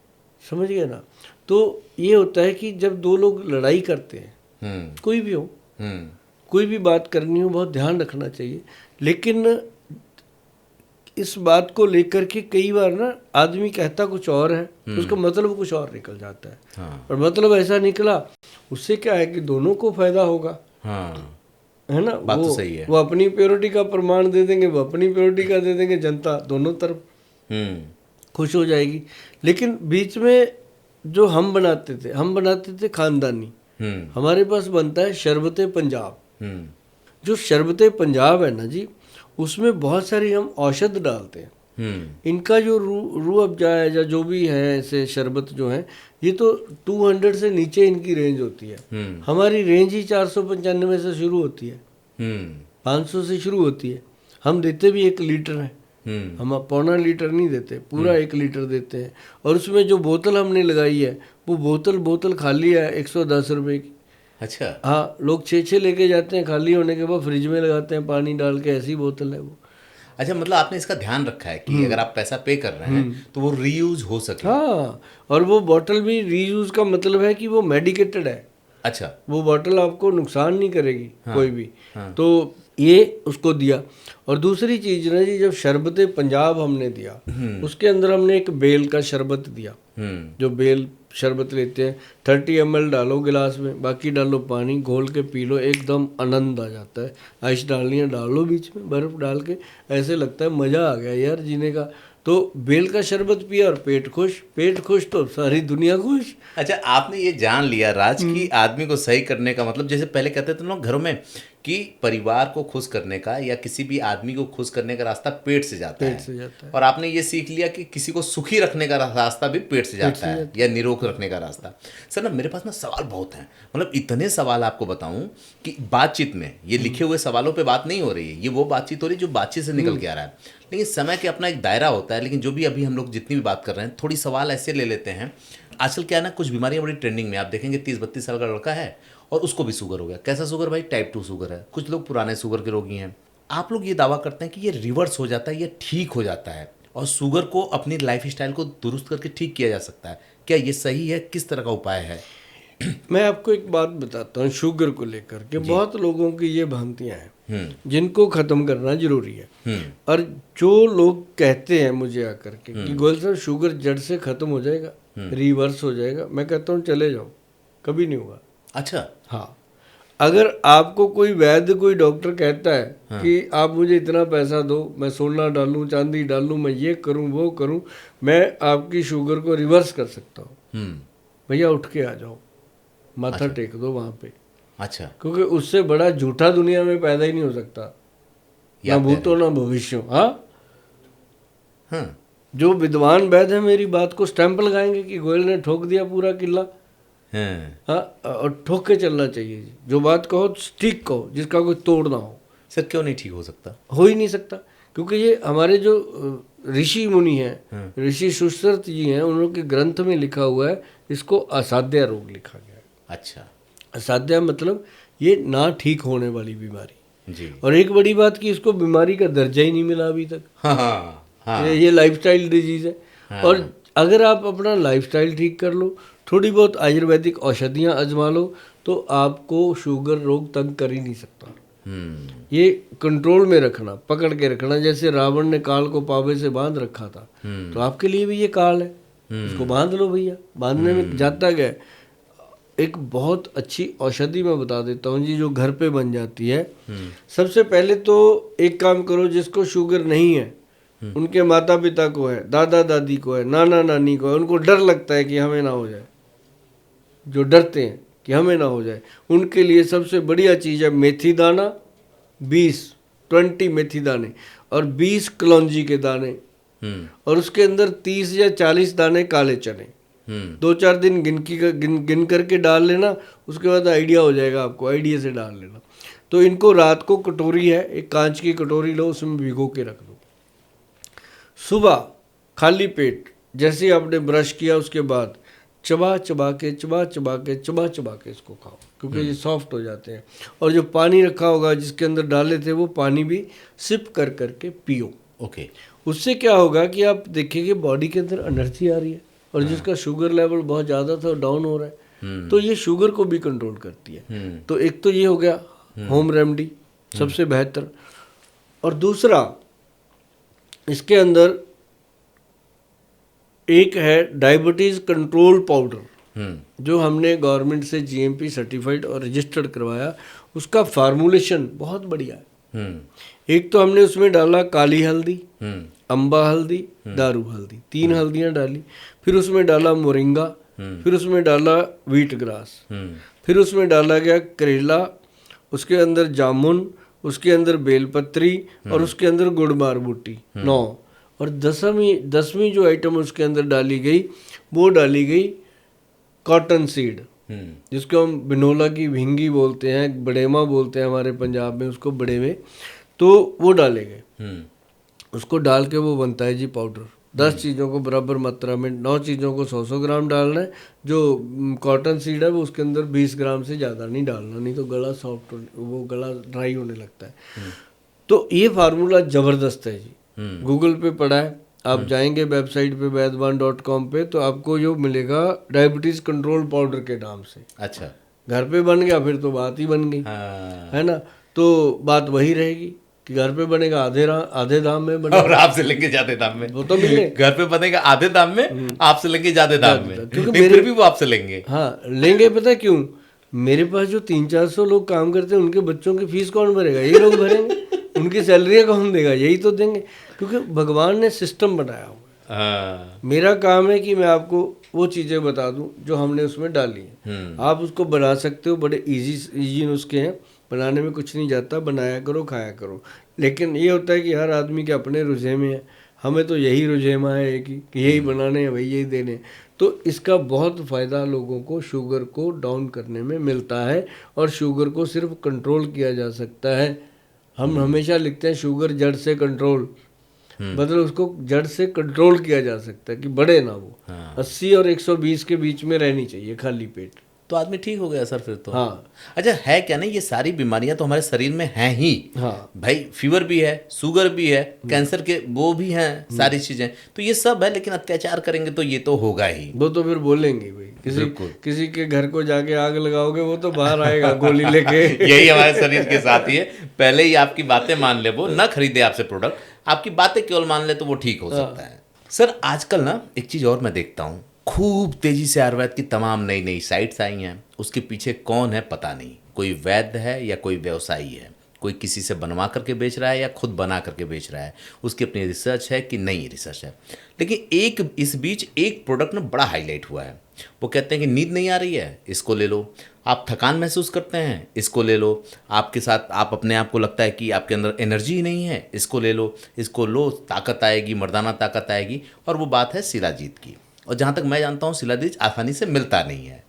समझ गए ना। तो ये होता है कि जब दो लोग लड़ाई करते हैं, कोई भी हो, कोई भी बात करनी हो, बहुत ध्यान रखना चाहिए। लेकिन इस बात को लेकर के कई बार ना आदमी कहता कुछ और है, उसका मतलब कुछ और निकल जाता है। हाँ। और मतलब ऐसा निकला, उससे क्या है कि दोनों को फायदा होगा। हाँ, है ना। बात तो सही है। वो अपनी प्योरिटी का प्रमाण दे देंगे, वो अपनी प्योरिटी का दे देंगे, जनता दोनों तरफ खुश हो जाएगी। लेकिन बीच में जो हम बनाते थे खानदानी। हमारे पास बनता है शरबत पंजाब। जो शरबत पंजाब है ना जी, उसमें बहुत सारी हम औषध डालते हैं। इनका जो रूह अफ़ज़ा है या जो भी है ऐसे शरबत जो है, ये तो 200 से नीचे इनकी रेंज होती है। हमारी रेंज ही 495 से शुरू होती है, 500 से शुरू होती है। हम देते भी 1 लीटर है, हम पौना लीटर नहीं देते, पूरा 1 लीटर देते हैं। और उसमें जो बोतल हमने लगाई है, वो बोतल खाली है 110 रुपये की। अच्छा। हाँ, लोग 6 लेके जाते हैं, खाली होने के बाद फ्रिज में लगाते हैं पानी डाल के, ऐसी बोतल है वो। अच्छा, मतलब आपने इसका ध्यान रखा है कि अगर आप पैसा पे कर रहे हैं तो वो रीयूज हो सके। हाँ, और वो बॉटल भी रीयूज का मतलब है कि वो मेडिकेटेड है। अच्छा। वो बॉटल आपको नुकसान नहीं करेगी कोई भी। तो ये उसको दिया। और दूसरी चीज़ ना जी, जब शरबत पंजाब हमने दिया, उसके अंदर हमने एक बेल का शरबत दिया। जो बेल शरबत लेते हैं, 30 ml डालो गिलास में, बाकी डालो पानी, घोल के पी लो, एकदम आनंद आ जाता है। आइस डालनी है डालो, बीच में बर्फ़ डाल के, ऐसे लगता है मज़ा आ गया यार जीने का। तो बेल का शरबत पिया और पेट खुश तो सारी दुनिया खुश। अच्छा, आपने ये जान लिया राज कि आदमी को सही करने का मतलब, जैसे पहले कहते थे लोग घरों में कि परिवार को खुश करने का या किसी भी आदमी को खुश करने का रास्ता पेट से जाता है। और आपने ये सीख लिया कि किसी को सुखी रखने का रास्ता भी पेट से जाता है, या निरोग रखने का रास्ता। सर ना, मेरे पास ना सवाल बहुत हैं, मतलब इतने सवाल आपको बताऊं कि बातचीत में ये लिखे हुए सवालों पे बात नहीं हो रही है, ये वो बातचीत हो रही है जो बातचीत से निकल के आ रहा है। लेकिन समय के अपना एक दायरा होता है। लेकिन जो भी अभी हम लोग जितनी भी बात कर रहे हैं, थोड़ी सवाल ऐसे ले लेते हैं। आजकल क्या है ना, कुछ बीमारियां बड़ी ट्रेंडिंग में, आप देखेंगे 30-32 साल का लड़का है और उसको भी शुगर हो गया। कैसा शुगर भाई? टाइप 2 शुगर है। कुछ लोग पुराने शुगर के रोगी हैं। आप लोग ये दावा करते हैं कि ये रिवर्स हो जाता है, ये ठीक हो जाता है और शुगर को अपनी लाइफ स्टाइल को दुरुस्त करके ठीक किया जा सकता है। क्या ये सही है? किस तरह का उपाय है? मैं आपको एक बात बताता हूँ शुगर को लेकर के। बहुत लोगों की ये भ्रांतियाँ हैं जिनको ख़त्म करना जरूरी है। और जो लोग कहते हैं मुझे आकर के कि गोयल साहब शुगर जड़ से ख़त्म हो जाएगा, रिवर्स हो जाएगा, मैं कहता हूँ चले जाओ, कभी नहीं होगा। अच्छा। हाँ, अगर आपको कोई वैद्य, कोई डॉक्टर कहता है कि आप मुझे इतना पैसा दो, मैं सोना डालूं, चांदी डालूं, मैं ये करूं, वो करूं, मैं आपकी शुगर को रिवर्स कर सकता हूँ, भैया उठ के आ जाओ, माथा टेक दो वहाँ पे। अच्छा। क्योंकि उससे बड़ा झूठा दुनिया में पैदा ही नहीं हो सकता, ना भूतो ना भविष्य। हाँ, जो विद्वान वैद्य है मेरी बात को स्टैंप लगाएंगे कि गोयल ने ठोक दिया पूरा किला, हाँ हाँ, और ठोक के चलना चाहिए जी। जो बात कहो ठीक कहो, जिसका कोई तोड़ ना हो। सर क्यों नहीं ठीक हो सकता? हो ही नहीं सकता, क्योंकि ये हमारे जो ऋषि मुनि हैं, ऋषि सुश्रुत जी हैं, उनके ग्रंथ में लिखा हुआ है, इसको असाध्य रोग लिखा गया है। अच्छा असाध्य मतलब ये ना ठीक होने वाली बीमारी। जी। और एक बड़ी बात कि इसको बीमारी का दर्जा ही नहीं मिला अभी तक। हाँ हाँ हाँ ये लाइफस्टाइल डिजीज है। हाँ। और अगर आप अपना लाइफस्टाइल ठीक कर लो, थोड़ी बहुत आयुर्वेदिक औषधियाँ आजमा लो, तो आपको शुगर रोग तंग कर ही नहीं सकता। ये कंट्रोल में रखना, पकड़ के रखना। जैसे रावण ने काल को पावे से बांध रखा था, तो आपके लिए भी ये काल है, इसको बांध लो भैया। बांधने में जाता गया। एक बहुत अच्छी औषधि मैं बता देता हूँ जी, जो घर पे बन जाती है। सबसे पहले तो एक काम करो, जिसको शुगर नहीं है, उनके माता पिता को है, दादा दादी को है, नाना नानी को है, उनको डर लगता है कि हमें ना हो जाए, जो डरते हैं कि हमें ना हो जाए, उनके लिए सबसे बढ़िया चीज़ है मेथी दाना। 20 मेथी दाने और 20 कलौंजी के दाने, और उसके अंदर 30 या 40 दाने काले चने। 2-4 दिन गिन करके डाल लेना। उसके बाद आइडिया हो जाएगा आपको, आइडिया से डाल लेना। तो इनको रात को, कटोरी है, एक कांच की कटोरी लो, उसमें भिगो के रख दो। सुबह खाली पेट जैसे ही आपने ब्रश किया, उसके बाद चबा चबा के इसको खाओ, क्योंकि ये सॉफ्ट हो जाते हैं। और जो पानी रखा होगा जिसके अंदर डाले थे, वो पानी भी सिप कर करके पियो। ओके। उससे क्या होगा कि आप देखिए बॉडी के अंदर एनर्जी आ रही है, और जिसका शुगर लेवल बहुत ज़्यादा था, डाउन हो रहा है। तो ये शुगर को भी कंट्रोल करती है। तो एक तो ये हो गया होम रेमेडी, सबसे बेहतर। और दूसरा, इसके अंदर एक है डायबिटीज़ कंट्रोल पाउडर, जो हमने गवर्नमेंट से जीएमपी सर्टिफाइड और रजिस्टर्ड करवाया। उसका फार्मूलेशन बहुत बढ़िया है। एक तो हमने उसमें डाला काली हल्दी, अम्बा हल्दी, दारू हल्दी, 3 हल्दियाँ डाली। फिर उसमें डाला मोरिंगा, फिर उसमें डाला व्हीट ग्रास, फिर उसमें डाला गया करेला, उसके अंदर जामुन, उसके अंदर बेलपत्री, और उसके अंदर गुड़ बारबूटी 9। और 10वीं जो आइटम उसके अंदर डाली गई, वो डाली गई कॉटन सीड, जिसको हम बिनोला की भिंगी बोलते हैं, बड़ेमा बोलते हैं हमारे पंजाब में उसको, बड़ेमे। तो वो डाले गए। उसको डाल के वो बनता है जी पाउडर। 10 चीज़ों को बराबर मात्रा में, 9 चीज़ों को 100-100 ग्राम डालना है। जो कॉटन सीड है वो उसके अंदर 20 ग्राम से ज़्यादा नहीं डालना, नहीं तो गला सॉफ्ट, वो गला ड्राई होने लगता है। तो ये फार्मूला ज़बरदस्त है जी। गूगल पे पड़ा है, आप जाएंगे वेबसाइट पे वैद्यवान.com पे, तो आपको जो मिलेगा डायबिटीज़ कंट्रोल पाउडर के नाम से। अच्छा, घर पे बन गया, फिर तो बात ही बन गई। है ना? तो बात वही रहेगी कि घर पे बनेगा आधे दाम में बनेगा, और आपसे लेंगे ज्यादा दाम में। वो तो मिले। घर पे बनेगा आधे दाम में, आपसे लेंगे ज्यादा दाम में, क्योंकि लेकिन फिर भी वो आपसे लेंगे। हाँ लेंगे, पता है क्यों? मेरे पास जो 300-400 लोग काम करते हैं, उनके बच्चों की फीस कौन भरेगा? यही लोग भरेंगे। उनकी सैलरियाँ कौन देगा? यही तो देंगे, क्योंकि भगवान ने सिस्टम बनाया हुआ है। मेरा काम है कि मैं आपको वो चीज़ें बता दूं जो हमने उसमें डाली हैं। आप उसको बना सकते हो, बड़े इजी नुस्खे हैं, बनाने में कुछ नहीं जाता। बनाया करो, खाया करो। लेकिन ये होता है कि हर आदमी के अपने रुझेमे हैं। हमें तो यही रुझेमा है एक ही, कि यही बनाने हैं भाई, यही देने हैं। तो इसका बहुत फ़ायदा लोगों को शुगर को डाउन करने में मिलता है, और शुगर को सिर्फ कंट्रोल किया जा सकता है। हम हमेशा लिखते हैं शुगर जड़ से कंट्रोल, मतलब उसको जड़ से कंट्रोल किया जा सकता है कि बढ़े ना वो। 80 और 120 के बीच में रहनी चाहिए खाली पेट, तो आदमी ठीक हो गया सर फिर तो। हाँ। अच्छा, है क्या नहीं, ये सारी बीमारियां तो हमारे शरीर में हैं ही। हाँ भाई, फीवर भी है, शुगर भी है, कैंसर के वो भी हैं, सारी चीजें तो ये सब है। लेकिन अत्याचार करेंगे तो ये तो होगा ही। वो तो फिर बोलेंगे भाई, किसी के घर को जाके आग लगाओगे, वो तो बाहर आएगा गोली लेके। यही हमारे शरीर के साथ ही है। पहले ही आपकी बातें मान ले, वो ना खरीदे आपसे प्रोडक्ट, आपकी बातें केवल मान ले तो वो ठीक हो सकता है। सर आजकल ना एक चीज और मैं देखता हूँ, खूब तेजी से आयुर्वेद की तमाम नई नई साइट्स आई हैं। उसके पीछे कौन है पता नहीं, कोई वैद्य है या कोई व्यवसायी है, कोई किसी से बनवा करके बेच रहा है या खुद बना करके बेच रहा है। उसकी अपनी रिसर्च है कि नहीं रिसर्च है। लेकिन इस बीच एक प्रोडक्ट ना बड़ा हाईलाइट हुआ है। वो कहते हैं कि नींद नहीं आ रही है, इसको ले लो। आप थकान महसूस करते हैं, इसको ले लो। आपके साथ आप अपने आप को लगता है कि आपके अंदर एनर्जी ही नहीं है, इसको ले लो। इसको लो, ताकत आएगी, मर्दाना ताकत आएगी। और वो बात है शिलाजीत की। और जहाँ तक मैं जानता हूँ शिलाजीत आसानी से मिलता नहीं है।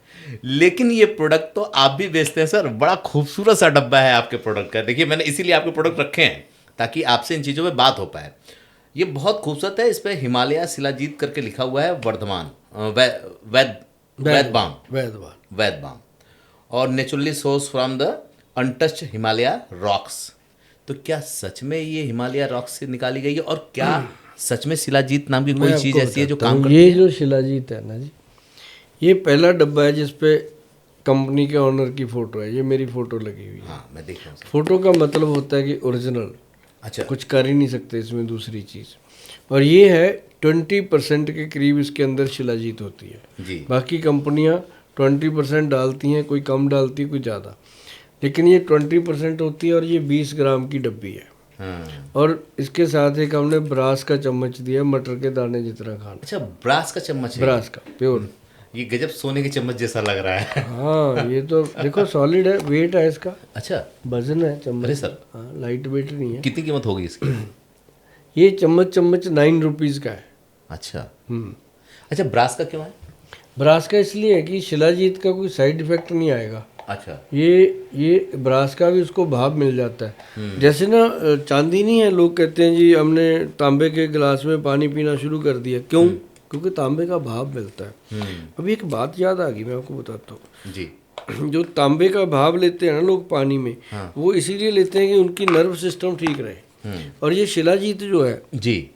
लेकिन ये प्रोडक्ट तो आप भी बेचते हैं सर, बड़ा खूबसूरत सा डब्बा है आपके प्रोडक्ट का। देखिए मैंने इसीलिए आपके प्रोडक्ट रखे हैं ताकि आपसे इन चीज़ों पे बात हो पाए। ये बहुत खूबसूरत है, इस पे हिमालय शिलाजीत करके लिखा हुआ है, वर्धमान वैद बाम, वैद बाम, और naturally source from the untouched Himalaya rocks. तो क्या सच में ये हिमालय रॉक्स से निकाली गई है, और क्या सच में शिलाजीत नाम की कोई मैं चीज़ आपको ऐसी है जो बताता काम हूँ, करती ये है? जो शिलाजीत है ना जी, ये पहला डब्बा है जिसपे कंपनी के ऑनर की फोटो है। ये मेरी फोटो लगी हुई है। हाँ मैं देख रहा हूँ सर। फोटो का मतलब होता है कि ओरिजिनल, अच्छा, कुछ कर ही नहीं सकते इसमें दूसरी चीज़। और ये है 20% के करीब इसके अंदर शिलाजीत होती है। जी बाकी कंपनियां 20% डालती हैं, कोई कम डालती है कोई ज़्यादा, लेकिन ये 20% होती है। और ये 20 ग्राम की डब्बी है। हाँ। और इसके साथ एक हमने ब्रास का चम्मच दिया, मटर के दाने जितना खाना। अच्छा, ब्रास का चम्मच है? ब्रास का प्योर। ये गजब सोने के चम्मच जैसा लग रहा है। हाँ, ये तो देखो सॉलिड है, वेट है इसका, अच्छा, वजन है चम्मच। अरे सर, हाँ, लाइट वेट नहीं है। कितनी कीमत होगी इसकी? ये चम्मच 9 रुपीज़ का है। अच्छा। हम्म। अच्छा, ब्रास का क्यों है? ब्रास का इसलिए है कि शिलाजीत का कोई साइड इफेक्ट नहीं आएगा। अच्छा। ये ब्रास का भी उसको भाप मिल जाता है। जैसे ना चांदी नहीं है, लोग कहते हैं जी हमने तांबे के गिलास में पानी पीना शुरू कर दिया, क्यों? क्योंकि तांबे का भाप मिलता है। अभी एक बात याद आ गई, मैं आपको बताता हूँ जी। जो तांबे का भाप लेते हैं ना लोग पानी में, हाँ। वो इसीलिए लेते हैं कि उनकी नर्व सिस्टम ठीक रहे। और ये शिलाजीत जो है जी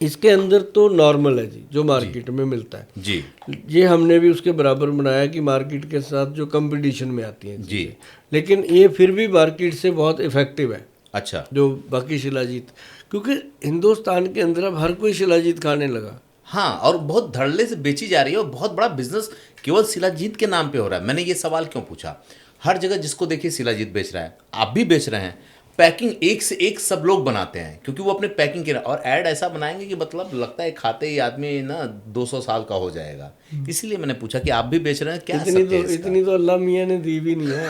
इसके अंदर तो नॉर्मल है जी, जो मार्केट में मिलता है जी ये हमने भी उसके बराबर बनाया कि मार्केट के साथ जो कंपटीशन में आती है जी। लेकिन ये फिर भी मार्केट से बहुत इफेक्टिव है अच्छा। जो बाकी शिलाजीत, क्योंकि हिंदुस्तान के अंदर अब हर कोई शिलाजीत खाने लगा। हाँ, और बहुत धड़ल्ले से बेची जा रही है, और बहुत बड़ा बिजनेस केवल शिलाजीत के नाम पे हो रहा है। मैंने ये सवाल क्यों पूछा? हर जगह जिसको देखिए शिलाजीत बेच रहा है, आप भी बेच रहे हैं। पैकिंग एक से एक सब लोग बनाते हैं, क्योंकि वो अपने पैकिंग के, और ऐड ऐसा बनाएंगे कि मतलब लगता है खाते ही आदमी ना 200 साल का हो जाएगा। इसीलिए मैंने पूछा कि आप भी बेच रहे हैं, क्या सत्य है इसका? इतनी तो अल्लाह मियाँ ने दी भी नहीं है।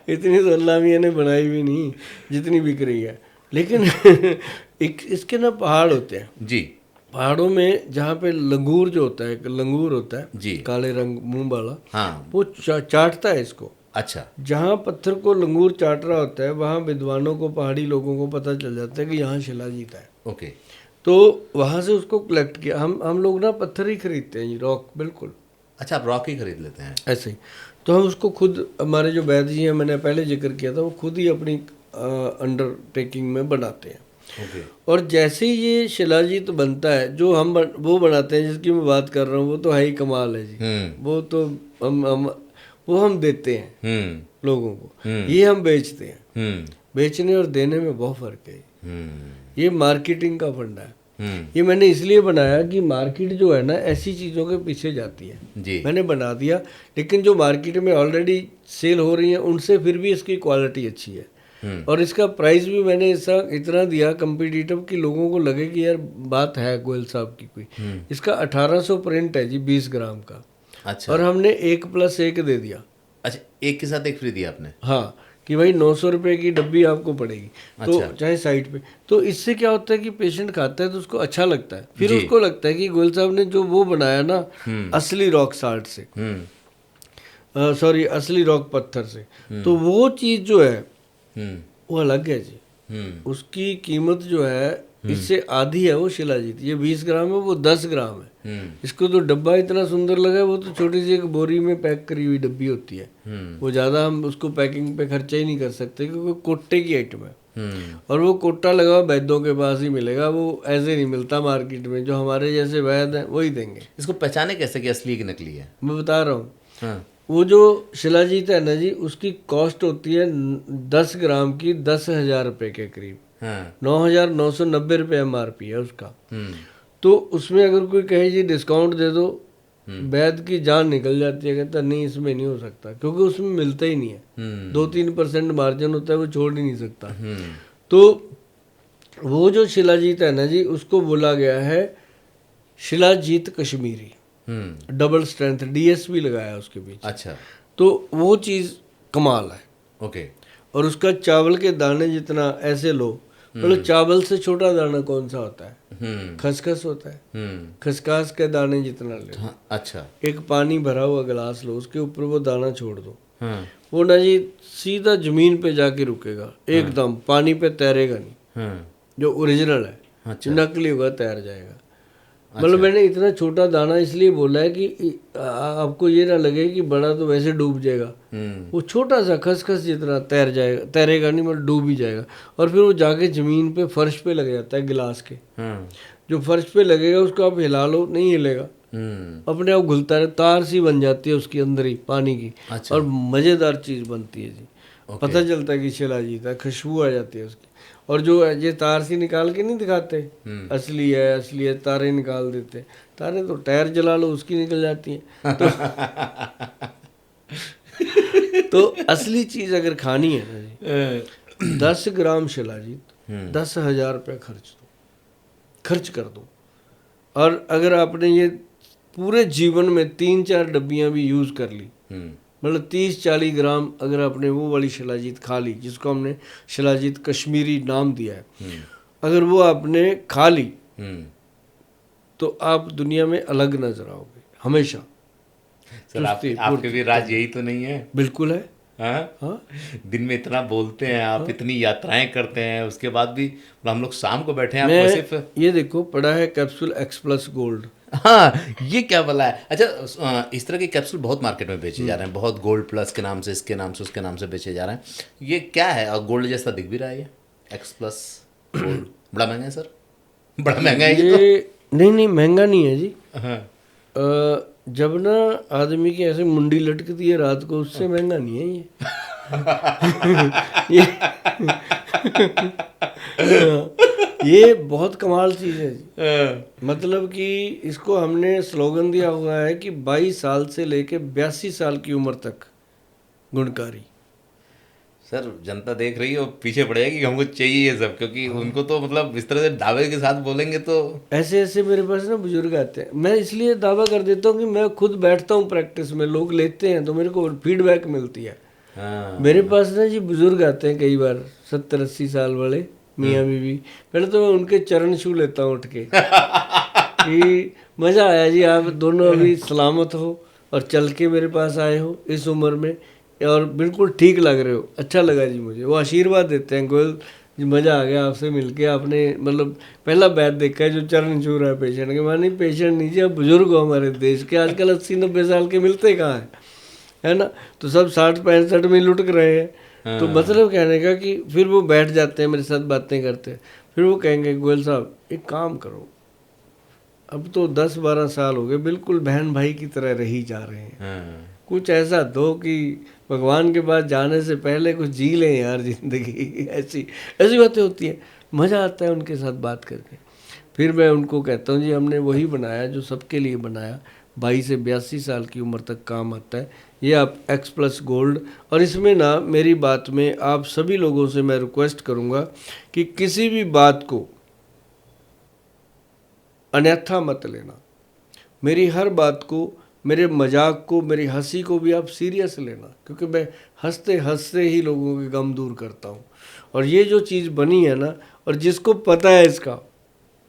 इतनी तो अल्लाह मियाँ ने बनाई भी नहीं जितनी बिक रही है। लेकिन इसके ना पहाड़ होते हैं जी। पहाड़ों में, जहाँ पे लंगूर जो होता है, लंगूर होता है जी। काले रंग मुंह वाला, हाँ। वो चाटता है इसको। अच्छा। जहाँ पत्थर को लंगूर चाट रहा होता है वहाँ विद्वानों को, पहाड़ी लोगों को पता चल जाता है कि यहाँ शिलाजीत है। ओके। तो वहाँ से उसको कलेक्ट किया। हम लोग ना पत्थर ही खरीदते हैं जी, रॉक, बिल्कुल अच्छा, आप रॉक ही खरीद लेते हैं? ऐसे ही। तो हम उसको खुद, हमारे जो वैद्य जी हैं, मैंने पहले जिक्र किया था, वो खुद ही अपनी अंडरटेकिंग में बनाते हैं। ओके। और जैसे ही ये शिलाजीत बनता है, जो वो बनाते हैं जिसकी मैं बात कर रहा हूँ, वो तो है ही कमाल है जी। वो तो हम देते हैं लोगों को, ये हम बेचते हैं। बेचने और देने में बहुत फर्क है। ये मार्केटिंग का फंडा है। ये मैंने इसलिए बनाया कि मार्केट जो है ना ऐसी चीज़ों के पीछे जाती है जी। मैंने बना दिया, लेकिन जो मार्केट में ऑलरेडी सेल हो रही है उनसे फिर भी इसकी क्वालिटी अच्छी है। और इसका प्राइस भी मैंने इतना दिया कम्पिटिटिव कि लोगों को लगे कि यार बात है गोयल साहब की कोई। इसका 1800 प्रिंट है जी, 20 ग्राम का। अच्छा। और हमने 1+1 दे दिया। अच्छा, एक के साथ एक फ्री दिया आपने? हाँ, कि भाई 900 रुपये की डब्बी आपको पड़ेगी। तो अच्छा। चाहे साइड पे, तो इससे क्या होता है कि पेशेंट खाता है तो उसको अच्छा लगता है, फिर उसको लगता है कि गोयल साहब ने जो वो बनाया ना असली रॉक साल्ट से, सॉरी असली रॉक पत्थर से, तो वो चीज़ जो है वो अलग है जी। उसकी कीमत जो है इससे आधी है। वो शिलाजीत ये 20 ग्राम है, वो 10 ग्राम है। इसको तो डब्बा इतना सुंदर लगा है, वो तो छोटी सी एक बोरी में पैक करी हुई डब्बी होती है। वो ज़्यादा हम उसको पैकिंग पे खर्चा ही नहीं कर सकते, क्योंकि कोट्टे की आइटम है। और वो कोट्टा लगा हुआ वैद्यों के पास ही मिलेगा, वो ऐसे नहीं मिलता मार्केट में। जो हमारे जैसे वैद्य हैं वही देंगे। इसको पहचाने कैसे कि असली है कि नकली है? मैं बता रहा हूँ। वो जो शिलाजीत है ना जी, उसकी कॉस्ट होती है 10 ग्राम की 10,000 रुपये के करीब। 9,990 रुपये MRP है उसका। तो उसमें अगर कोई कहे जी डिस्काउंट दे दो, वैद्य की जान निकल जाती है। कहता नहीं, इसमें नहीं हो सकता, क्योंकि उसमें मिलता ही नहीं है। 2-3% मार्जिन होता है, वो छोड़ ही नहीं सकता। तो वो जो शिलाजीत है ना जी, उसको बोला गया है shilajit Kashmiri, double strength, DSP लगाया उसके बीच। अच्छा। तो वो चीज़ कमाल है। ओके। और उसका चावल के दाने जितना ऐसे लो मतलब चावल से छोटा दाना कौन सा होता है? खसखस होता है। खसखस के दाने जितना ले। हाँ, अच्छा। एक पानी भरा हुआ गिलास लो, उसके ऊपर वो दाना छोड़ दो, वो ना जी सीधा जमीन पे जाके रुकेगा एकदम, पानी पे तैरेगा नहीं। जो ओरिजिनल है, अच्छा। नकली होगा तैर जाएगा। मतलब मैंने इतना छोटा दाना इसलिए बोला है कि आपको ये ना लगे कि बड़ा तो वैसे डूब जाएगा। वो छोटा सा खसखस जितना तैर जाएगा, तैरेगा नहीं मतलब डूब ही जाएगा। और फिर वो जाके जमीन पे फर्श पे लग जाता है गिलास के। जो फर्श पे लगेगा उसको आप हिला लो नहीं हिलेगा, अपने आप घुलता है, तार सी बन जाती है उसके अंदर ही पानी की। अच्छा। और मज़ेदार चीज़ बनती है जी। पता चलता है कि शिलाजीत है, खुशबू आ जाती है उसकी। और जो ये तार सी निकाल के नहीं दिखाते असली है तारे निकाल देते, तारे तो टायर जला लो उसकी निकल जाती हैं। तो असली चीज़ अगर खानी है ना जी, 10 ग्राम शिलाजीत 10,000 रुपये खर्च कर दो। और अगर आपने ये पूरे जीवन में 3-4 डब्बियाँ भी यूज़ कर ली, मतलब 30-40 ग्राम अगर आपने वो वाली शिलाजीत खा ली, जिसको हमने शिलाजीत कश्मीरी नाम दिया है, अगर वो आपने खा ली तो आप दुनिया में अलग नजर आओगे हमेशा। सर आपके भी राज यही तो नहीं है? बिल्कुल है। हाँ? दिन में इतना बोलते हैं आप, इतनी यात्राएं करते हैं, उसके बाद भी हम लोग शाम को बैठे हैं आपको सिर्फ ये देखो पड़ा है कैप्सूल एक्स प्लस गोल्ड। हाँ, ये क्या बोला है? अच्छा, इस तरह के कैप्सूल बहुत मार्केट में बेचे जा रहे हैं, बहुत गोल्ड प्लस के नाम से, इसके नाम से, उसके नाम से बेचे जा रहे हैं। ये क्या है? और गोल्ड जैसा दिख भी रहा है ये एक्स प्लस गोल्ड। बड़ा महंगा है सर, बड़ा महंगा है ये तो। नहीं महंगा नहीं है जी। जब ना आदमी की ऐसे मुंडी लटकती है रात को, उससे महंगा नहीं है ये बहुत कमाल चीज़ है जी। मतलब कि इसको हमने स्लोगन दिया हुआ है कि 22 साल से लेके 82 साल की उम्र तक गुणकारी। सर जनता देख रही है और पीछे पड़ेगी कि हमको चाहिए ये सब, क्योंकि उनको तो मतलब इस तरह से दावे के साथ बोलेंगे तो ऐसे मेरे पास ना बुजुर्ग आते हैं। मैं इसलिए दावा कर देता हूँ कि मैं खुद बैठता हूँ प्रैक्टिस में, लोग लेते हैं तो मेरे को फीडबैक मिलती है। मेरे पास ना जी बुजुर्ग आते हैं कई बार 70-80 साल वाले मियाँ बीवी, पहले तो मैं उनके चरण छू लेता हूँ उठ के कि मज़ा आया जी, आप दोनों अभी सलामत हो और चल के मेरे पास आए हो इस उम्र में, और बिल्कुल ठीक लग रहे हो, अच्छा लगा जी मुझे। वो आशीर्वाद देते हैं, गोयल जी मज़ा आ गया आपसे मिलके, आपने मतलब पहला बैठ देखा है जो चरण छू रहा है पेशेंट के। मैं नहीं पेशेंट नहीं जी, आप बुजुर्ग हो हमारे देश के। आजकल 80-90 साल के मिलते कहाँ हैं, है ना? तो सब 60-65 में लुटक रहे हैं। तो मतलब कहने का कि फिर वो बैठ जाते हैं मेरे साथ बातें करते, फिर वो कहेंगे गोयल साहब एक काम करो, अब तो 10-12 साल हो गए, बिल्कुल बहन भाई की तरह रही जा रहे हैं, कुछ ऐसा दो कि भगवान के पास जाने से पहले कुछ जी लें यार जिंदगी। ऐसी बातें होती हैं, मज़ा आता है उनके साथ बात करके। फिर मैं उनको कहता हूँ जी हमने वही बनाया जो सबके लिए बनाया, 22 से 82 साल की उम्र तक काम आता है, ये आप एक्स प्लस गोल्ड। और इसमें ना मेरी बात में आप सभी लोगों से मैं रिक्वेस्ट करूँगा कि किसी भी बात को अन्यथा मत लेना। मेरी हर बात को, मेरे मजाक को, मेरी हंसी को भी आप सीरियस लेना, क्योंकि मैं हंसते हंसते ही लोगों के गम दूर करता हूँ। और ये जो चीज़ बनी है ना, और जिसको पता है इसका,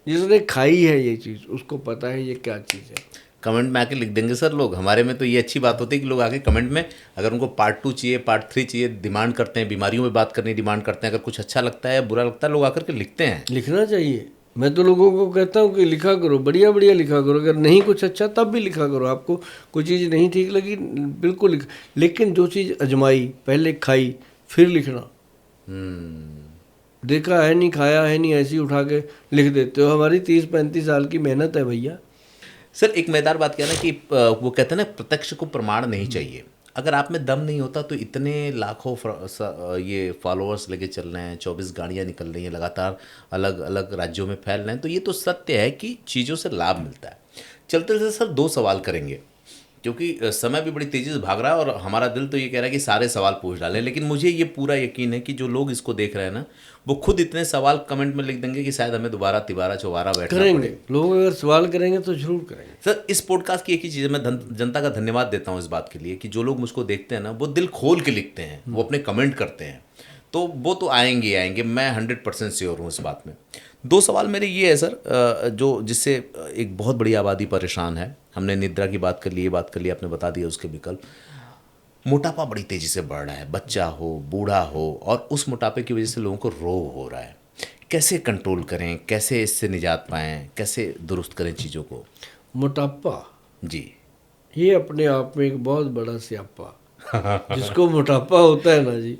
जिसने खाई है ये चीज़, उसको पता है ये क्या चीज़ है। कमेंट में आके लिख देंगे सर लोग। हमारे में तो ये अच्छी बात होती है कि लोग आके कमेंट में अगर उनको पार्ट 2 चाहिए, पार्ट 3 चाहिए, डिमांड करते हैं, बीमारियों में बात करनी डिमांड करते हैं, अगर कुछ अच्छा लगता है बुरा लगता है लोग आकर के लिखते हैं। लिखना चाहिए। मैं तो लोगों को कहता हूँ कि लिखा करो, बढ़िया बढ़िया लिखा करो। अगर नहीं कुछ अच्छा तब भी लिखा करो। आपको कोई चीज़ नहीं ठीक लगी बिल्कुल लिख, लेकिन जो चीज़ अजमाई, पहले खाई, फिर लिखना। देखा है नहीं, खाया है नहीं, ऐसी उठा के लिख देते हो। हमारी 30-35 साल की मेहनत है भैया। सर एक मज़ेदार बात क्या है ना कि वो कहते हैं ना प्रत्यक्ष को प्रमाण नहीं चाहिए। अगर आप में दम नहीं होता तो इतने लाखों ये फॉलोअर्स लेके चल रहे हैं, 24 गाड़ियाँ निकल रही हैं लगातार, अलग अलग राज्यों में फैल रहे हैं, तो ये तो सत्य है कि चीज़ों से लाभ मिलता है। चलते चलते सर 2 सवाल करेंगे, क्योंकि समय भी बड़ी तेज़ी से भाग रहा है और हमारा दिल तो ये कह रहा है कि सारे सवाल पूछ डालें, लेकिन मुझे ये पूरा यकीन है कि जो लोग इसको देख रहे हैं ना, वो खुद इतने सवाल कमेंट में लिख देंगे कि शायद हमें दोबारा तिबारा चौबारा बैठना करेंगे। लोग अगर सवाल करेंगे तो जरूर करेंगे। सर इस पॉडकास्ट की एक ही चीज़ है, मैं जनता का धन्यवाद देता हूँ इस बात के लिए कि जो लोग मुझको देखते हैं ना, वो दिल खोल के लिखते हैं, वो अपने कमेंट करते हैं। तो वो तो आएंगे ही आएंगे, मैं 100% श्योर हूँ इस बात में। 2 सवाल मेरे ये है सर, जो जिससे एक बहुत बड़ी आबादी परेशान है। हमने निद्रा की बात कर ली, ये बात कर ली, आपने बता दिया उसके विकल्प। मोटापा बड़ी तेजी से बढ़ रहा है, बच्चा हो बूढ़ा हो, और उस मोटापे की वजह से लोगों को रोग हो रहा है। कैसे कंट्रोल करें, कैसे इससे निजात पाएं, कैसे दुरुस्त करें चीज़ों को? मोटापा जी। ये अपने आप में एक बहुत बड़ा स्यापा जिसको मोटापा होता है ना जी,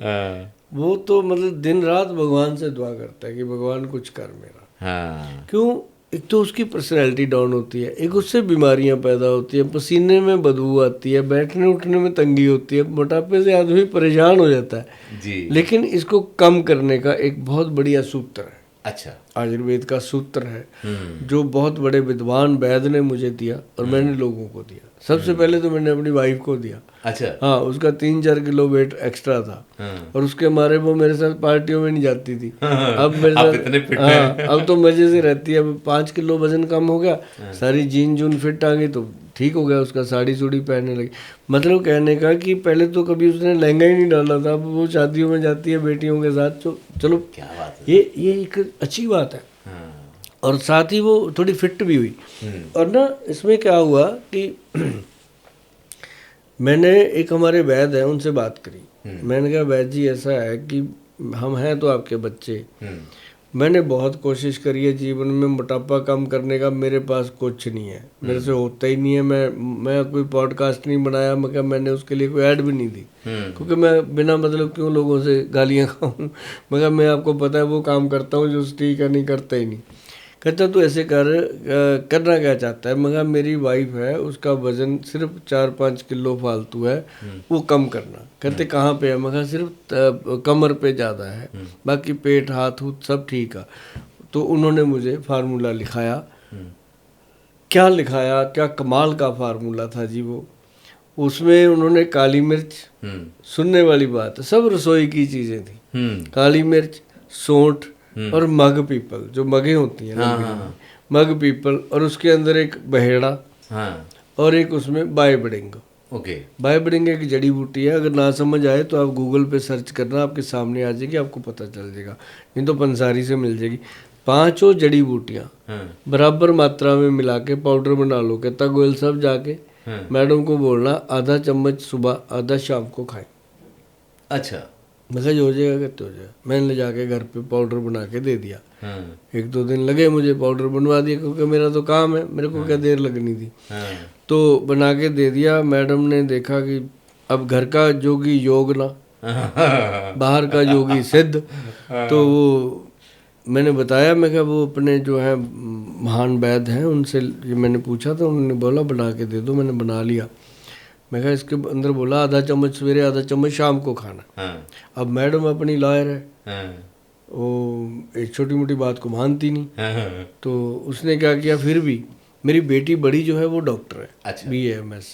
वो तो मतलब दिन रात भगवान से दुआ करता है कि भगवान कुछ कर मेरा। हाँ। क्यों? एक तो उसकी पर्सनैलिटी डाउन होती है, एक उससे बीमारियां पैदा होती है, पसीने में बदबू आती है, बैठने उठने में तंगी होती है, मोटापे से आदमी परेशान हो जाता है जी। लेकिन इसको कम करने का एक बहुत बढ़िया सूत्र है। अच्छा। आयुर्वेद का सूत्र है जो बहुत बड़े विद्वान वैद्य ने मुझे दिया और मैंने लोगों को दिया। सबसे पहले तो मैंने अपनी वाइफ को दिया। अच्छा। हाँ, उसका 3-4 किलो वेट एक्स्ट्रा था और उसके मारे वो मेरे साथ पार्टियों में नहीं जाती थी। अब मेरे आप साथ इतने फिट हाँ, अब तो मजे से रहती है। अब 5 किलो वजन कम हो गया, सारी जीन जून फिट आ गई तो ठीक हो गया उसका, साड़ी सूड़ी पहनने लगी। मतलब कहने का कि पहले तो कभी उसने लहंगा ही नहीं डाला था, अब वो शादियों में जाती है बेटियों के साथ। चलो क्या बात है। ये एक अच्छी बात है। और साथ ही वो थोड़ी फिट भी हुई। और ना इसमें क्या हुआ कि मैंने एक हमारे वैद्य हैं उनसे बात करी। मैंने कहा वैद्य जी ऐसा है कि हम हैं तो आपके बच्चे, मैंने बहुत कोशिश करी है जीवन में मोटापा कम करने का, मेरे पास कुछ नहीं है, मेरे से होता ही नहीं है। मैं कोई पॉडकास्ट नहीं बनाया, मैं मैंने उसके लिए कोई ऐड भी नहीं दी क्योंकि मैं बिना मतलब क्यों लोगों से गालियाँ खाऊं। मैं आपको पता है वो काम करता हूँ जो ठीक है, नहीं करता ही नहीं। कहता तू ऐसे करना क्या चाहता है? मगर मेरी वाइफ है, उसका वजन सिर्फ 4-5 किलो फालतू है, वो कम करना। कहते कहाँ पे है? मगर सिर्फ कमर पे ज़्यादा है, बाकी पेट हाथ हूथ सब ठीक है। तो उन्होंने मुझे फार्मूला लिखाया। क्या लिखाया, क्या कमाल का फार्मूला था जी वो। उसमें उन्होंने काली मिर्च, सुनने वाली बात है, सब रसोई की चीज़ें थी। काली मिर्च, सौंठ और मग पीपल, जो मगे होती हैं ना, मग पीपल, और उसके अंदर एक बहेड़ा और एक उसमें बायबडिंग। ओके। बायबडिंग एक जड़ी बूटी है, अगर ना समझ आए तो आप गूगल पे सर्च करना, आपके सामने आ जाएगी, आपको पता चल जाएगा, नहीं तो पंसारी से मिल जाएगी। 5 जड़ी बूटियाँ बराबर मात्रा में मिला के पाउडर बना लो। कहता गोयल साहब जाके मैडम को बोलना आधा चम्मच सुबह, आधा शाम को खाएं। अच्छा। मैं कहा हो जाएगा, कहते हो जाएगा। मैंने ले जाके घर पे पाउडर बना के दे दिया। 1-2 दिन लगे मुझे, पाउडर बनवा दिया क्योंकि मेरा तो काम है, मेरे को क्या देर लगनी थी। तो बना के दे दिया। मैडम ने देखा कि अब घर का जोगी योग ना, बाहर का जोगी सिद्ध। तो वो मैंने बताया, मैं कहा वो अपने जो है महान वैद्य हैं उनसे मैंने पूछा था, उन्होंने बोला बना के दे दो। मैंने बना लिया। मैं कहा इसके अंदर बोला आधा चम्मच सवेरे, आधा चम्मच शाम को खाना। अब मैडम अपनी लॉयर है, वो एक छोटी मोटी बात को मानती नहीं। तो उसने क्या किया, फिर भी मेरी बेटी बड़ी जो है वो डॉक्टर है। अच्छा। BAMS।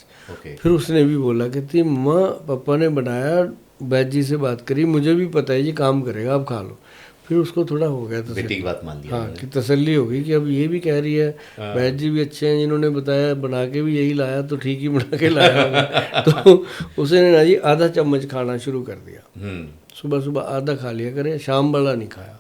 फिर उसने भी बोला कहती माँ पापा ने बनाया, वैद्य जी से बात करी, मुझे भी पता है ये काम करेगा, आप खा लो। फिर उसको थोड़ा हो गया बेटी की बात मान लिया। हाँ, कि तसल्ली हो गई कि अब ये भी कह रही है, वैद्य जी भी अच्छे हैं, जिन्होंने बताया बना के भी यही लाया तो ठीक ही बना के लाया होगा। तो उसने ना जी आधा चम्मच खाना शुरू कर दिया। सुबह सुबह आधा खा लिया करे, शाम वाला नहीं खाया।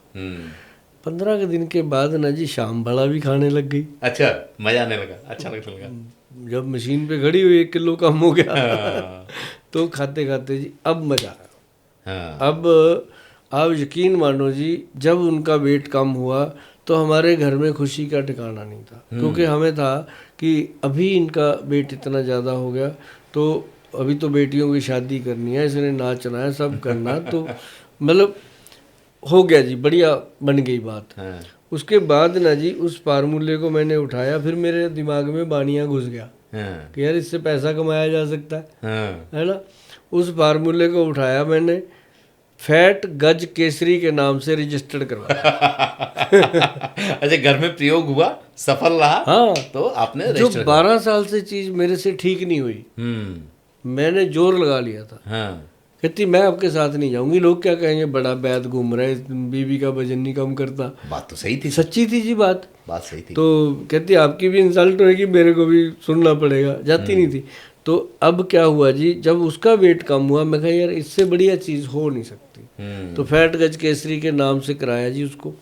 15 के दिन के बाद ना जी शाम वाला भी खाने लग गई। अच्छा, मजा आने लगा, अच्छा लगने लगा। जब मशीन पे खड़ी हुई 1 किलो कम हो गया तो खाते खाते जी अब मजा आया। अब आप यकीन मानो जी, जब उनका वेट कम हुआ तो हमारे घर में खुशी का ठिकाना नहीं था, क्योंकि हमें था कि अभी इनका वेट इतना ज़्यादा हो गया तो अभी तो बेटियों की शादी करनी है, इसने नाचना है, सब करना। तो मतलब हो गया जी, बढ़िया बन गई बात। उसके बाद ना जी उस फार्मूले को मैंने उठाया, फिर मेरे दिमाग में बानियाँ घुस गया कि यार इससे पैसा कमाया जा सकता है ना। उस फार्मूले को उठाया मैंने, फैट गज केसरी के नाम से रजिस्टर्ड करवाया। अच्छा, घर में प्रयोग हुआ, सफल रहा। हाँ, तो आपने जो 12 साल से चीज मेरे से ठीक नहीं हुई, मैंने जोर लगा लिया था। कहती मैं आपके साथ नहीं जाऊंगी, लोग क्या कहेंगे, बड़ा वैद्य घूम रहा है, बीवी का वजन नहीं कम करता। बात तो सही थी, सच्ची थी जी बात सही थी। तो कहती आपकी भी इंसल्ट होगी, मेरे को भी सुनना पड़ेगा, जाती नहीं थी। तो अब क्या हुआ जी, जब उसका वेट कम हुआ, मैं कहा यार इससे बढ़िया चीज़ हो नहीं सकती। तो फैट गज केसरी के नाम से कराया जी उसको।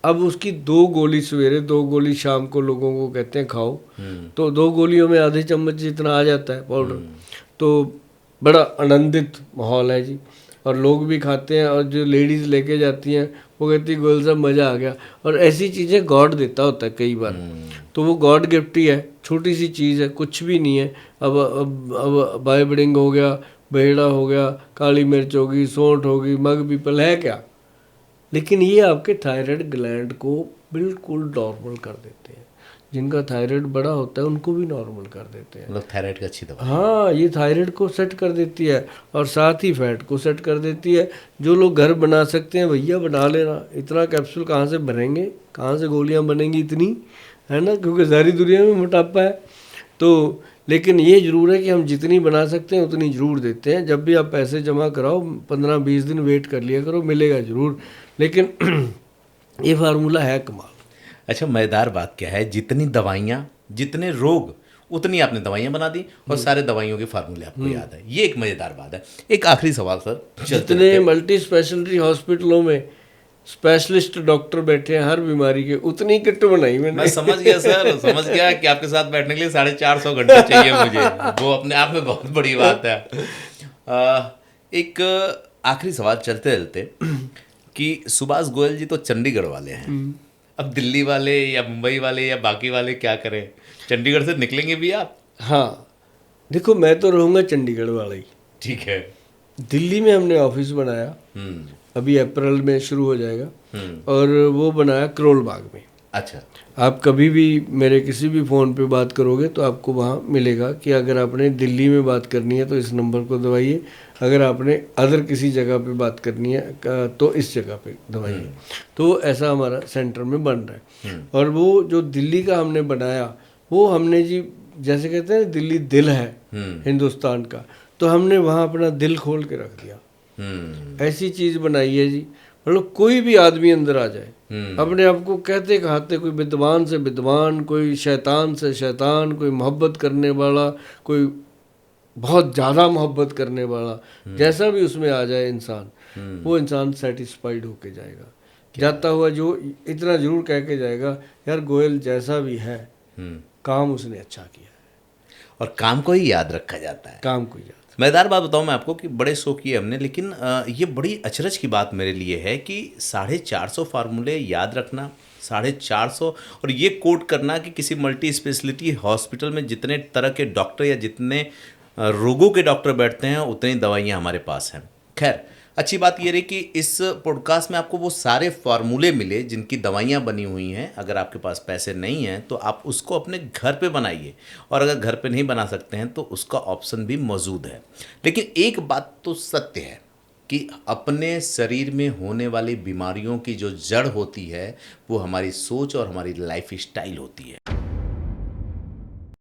अब उसकी 2 गोली सवेरे 2 गोली शाम को लोगों को कहते हैं खाओ, तो 2 गोलियों में आधे चम्मच जितना आ जाता है पाउडर। तो बड़ा आनंदित माहौल है जी, और लोग भी खाते हैं, और जो लेडीज़ लेके जाती हैं वो कहती है गोयल साहब मज़ा आ गया। और ऐसी चीज़ें गॉड देता होता है कई बार, तो वो गॉड गिफ्ट ही है, छोटी सी चीज़ है, कुछ भी नहीं है। अब बायबडिंग हो गया, बेहड़ा हो गया, काली मिर्च होगी, सौंठ होगी, मग पीपल है क्या, लेकिन ये आपके थायराइड ग्लैंड को बिल्कुल नॉर्मल कर देते हैं। जिनका थायराइड बड़ा होता है उनको भी नॉर्मल कर देते हैं। मतलब थायराइड का अच्छी दवा। हाँ, ये थायराइड को सेट कर देती है और साथ ही फैट को सेट कर देती है। जो लोग घर बना सकते हैं भैया बना लेना, इतना कैप्सूल कहाँ से बनेंगे, कहाँ से गोलियाँ बनेंगी इतनी, है ना, क्योंकि सारी दुनिया में मोटापा है। तो लेकिन ये ज़रूर है कि हम जितनी बना सकते हैं उतनी ज़रूर देते हैं। जब भी आप पैसे जमा कराओ 15-20 दिन वेट कर लिया करो, मिलेगा ज़रूर, लेकिन ये फार्मूला है कमाल। अच्छा, मज़ेदार बात क्या है, जितनी दवाइयाँ जितने रोग उतनी आपने दवाइयाँ बना दी और सारे दवाइयों के फार्मूले आपको याद है। ये एक मज़ेदार बात है। एक आखिरी सवाल सर, जितने मल्टी स्पेशलिटी हॉस्पिटलों में स्पेशलिस्ट डॉक्टर बैठे हैं हर बीमारी के, उतनी किट बनाई मैंने। मैं समझ गया सर, समझ गया कि आपके साथ बैठने के लिए 450 घंटे चाहिए मुझे, वो अपने आप में बहुत बड़ी बात है। एक आखिरी सवाल चलते चलते कि सुभाष गोयल जी तो चंडीगढ़ वाले हैं, अब दिल्ली वाले या मुंबई वाले या बाकी वाले क्या करें, चंडीगढ़ से निकलेंगे भी आप? हाँ, देखो मैं तो रहूँगा चंडीगढ़ वाला ही। ठीक है। दिल्ली में हमने ऑफिस बनाया, अभी अप्रैल में शुरू हो जाएगा, और वो बनाया करोल बाग में। अच्छा। आप कभी भी मेरे किसी भी फ़ोन पे बात करोगे तो आपको वहाँ मिलेगा कि अगर आपने दिल्ली में बात करनी है तो इस नंबर को दबाइए, अगर आपने अदर किसी जगह पे बात करनी है तो इस जगह पे दबाइए। तो ऐसा हमारा सेंटर में बन रहा है। और वो जो दिल्ली का हमने बनाया, वो हमने जी जैसे कहते हैं दिल्ली दिल है हिंदुस्तान का, तो हमने वहाँ अपना दिल खोल के रख दिया। ऐसी चीज़ बनाई है जी, मतलब कोई भी आदमी अंदर आ जाए, अपने आप को कहते कहते, कोई विद्वान से विद्वान, कोई शैतान से शैतान, कोई मोहब्बत करने वाला, कोई बहुत ज़्यादा मोहब्बत करने वाला, जैसा भी उसमें आ जाए इंसान, वो इंसान सेटिस्फाइड होके जाएगा। जाता हुआ जो इतना ज़रूर कह के जाएगा, यार गोयल जैसा भी है काम उसने अच्छा किया है। और काम को ही याद रखा जाता है, काम को याद। मज़ेदार बात बताऊं मैं आपको कि बड़े शो किए हमने, लेकिन ये बड़ी अचरज की बात मेरे लिए है कि 450 फार्मूले याद रखना, 450, और ये कोट करना कि किसी मल्टी स्पेशलिटी हॉस्पिटल में जितने तरह के डॉक्टर या जितने रोगों के डॉक्टर बैठते हैं उतनी दवाइयाँ हमारे पास हैं। खैर, अच्छी बात ये रही कि इस पॉडकास्ट में आपको वो सारे फार्मूले मिले जिनकी दवाइयाँ बनी हुई हैं। अगर आपके पास पैसे नहीं हैं तो आप उसको अपने घर पे बनाइए, और अगर घर पे नहीं बना सकते हैं तो उसका ऑप्शन भी मौजूद है। लेकिन एक बात तो सत्य है कि अपने शरीर में होने वाली बीमारियों की जो जड़ होती है वो हमारी सोच और हमारी लाइफ स्टाइल होती है।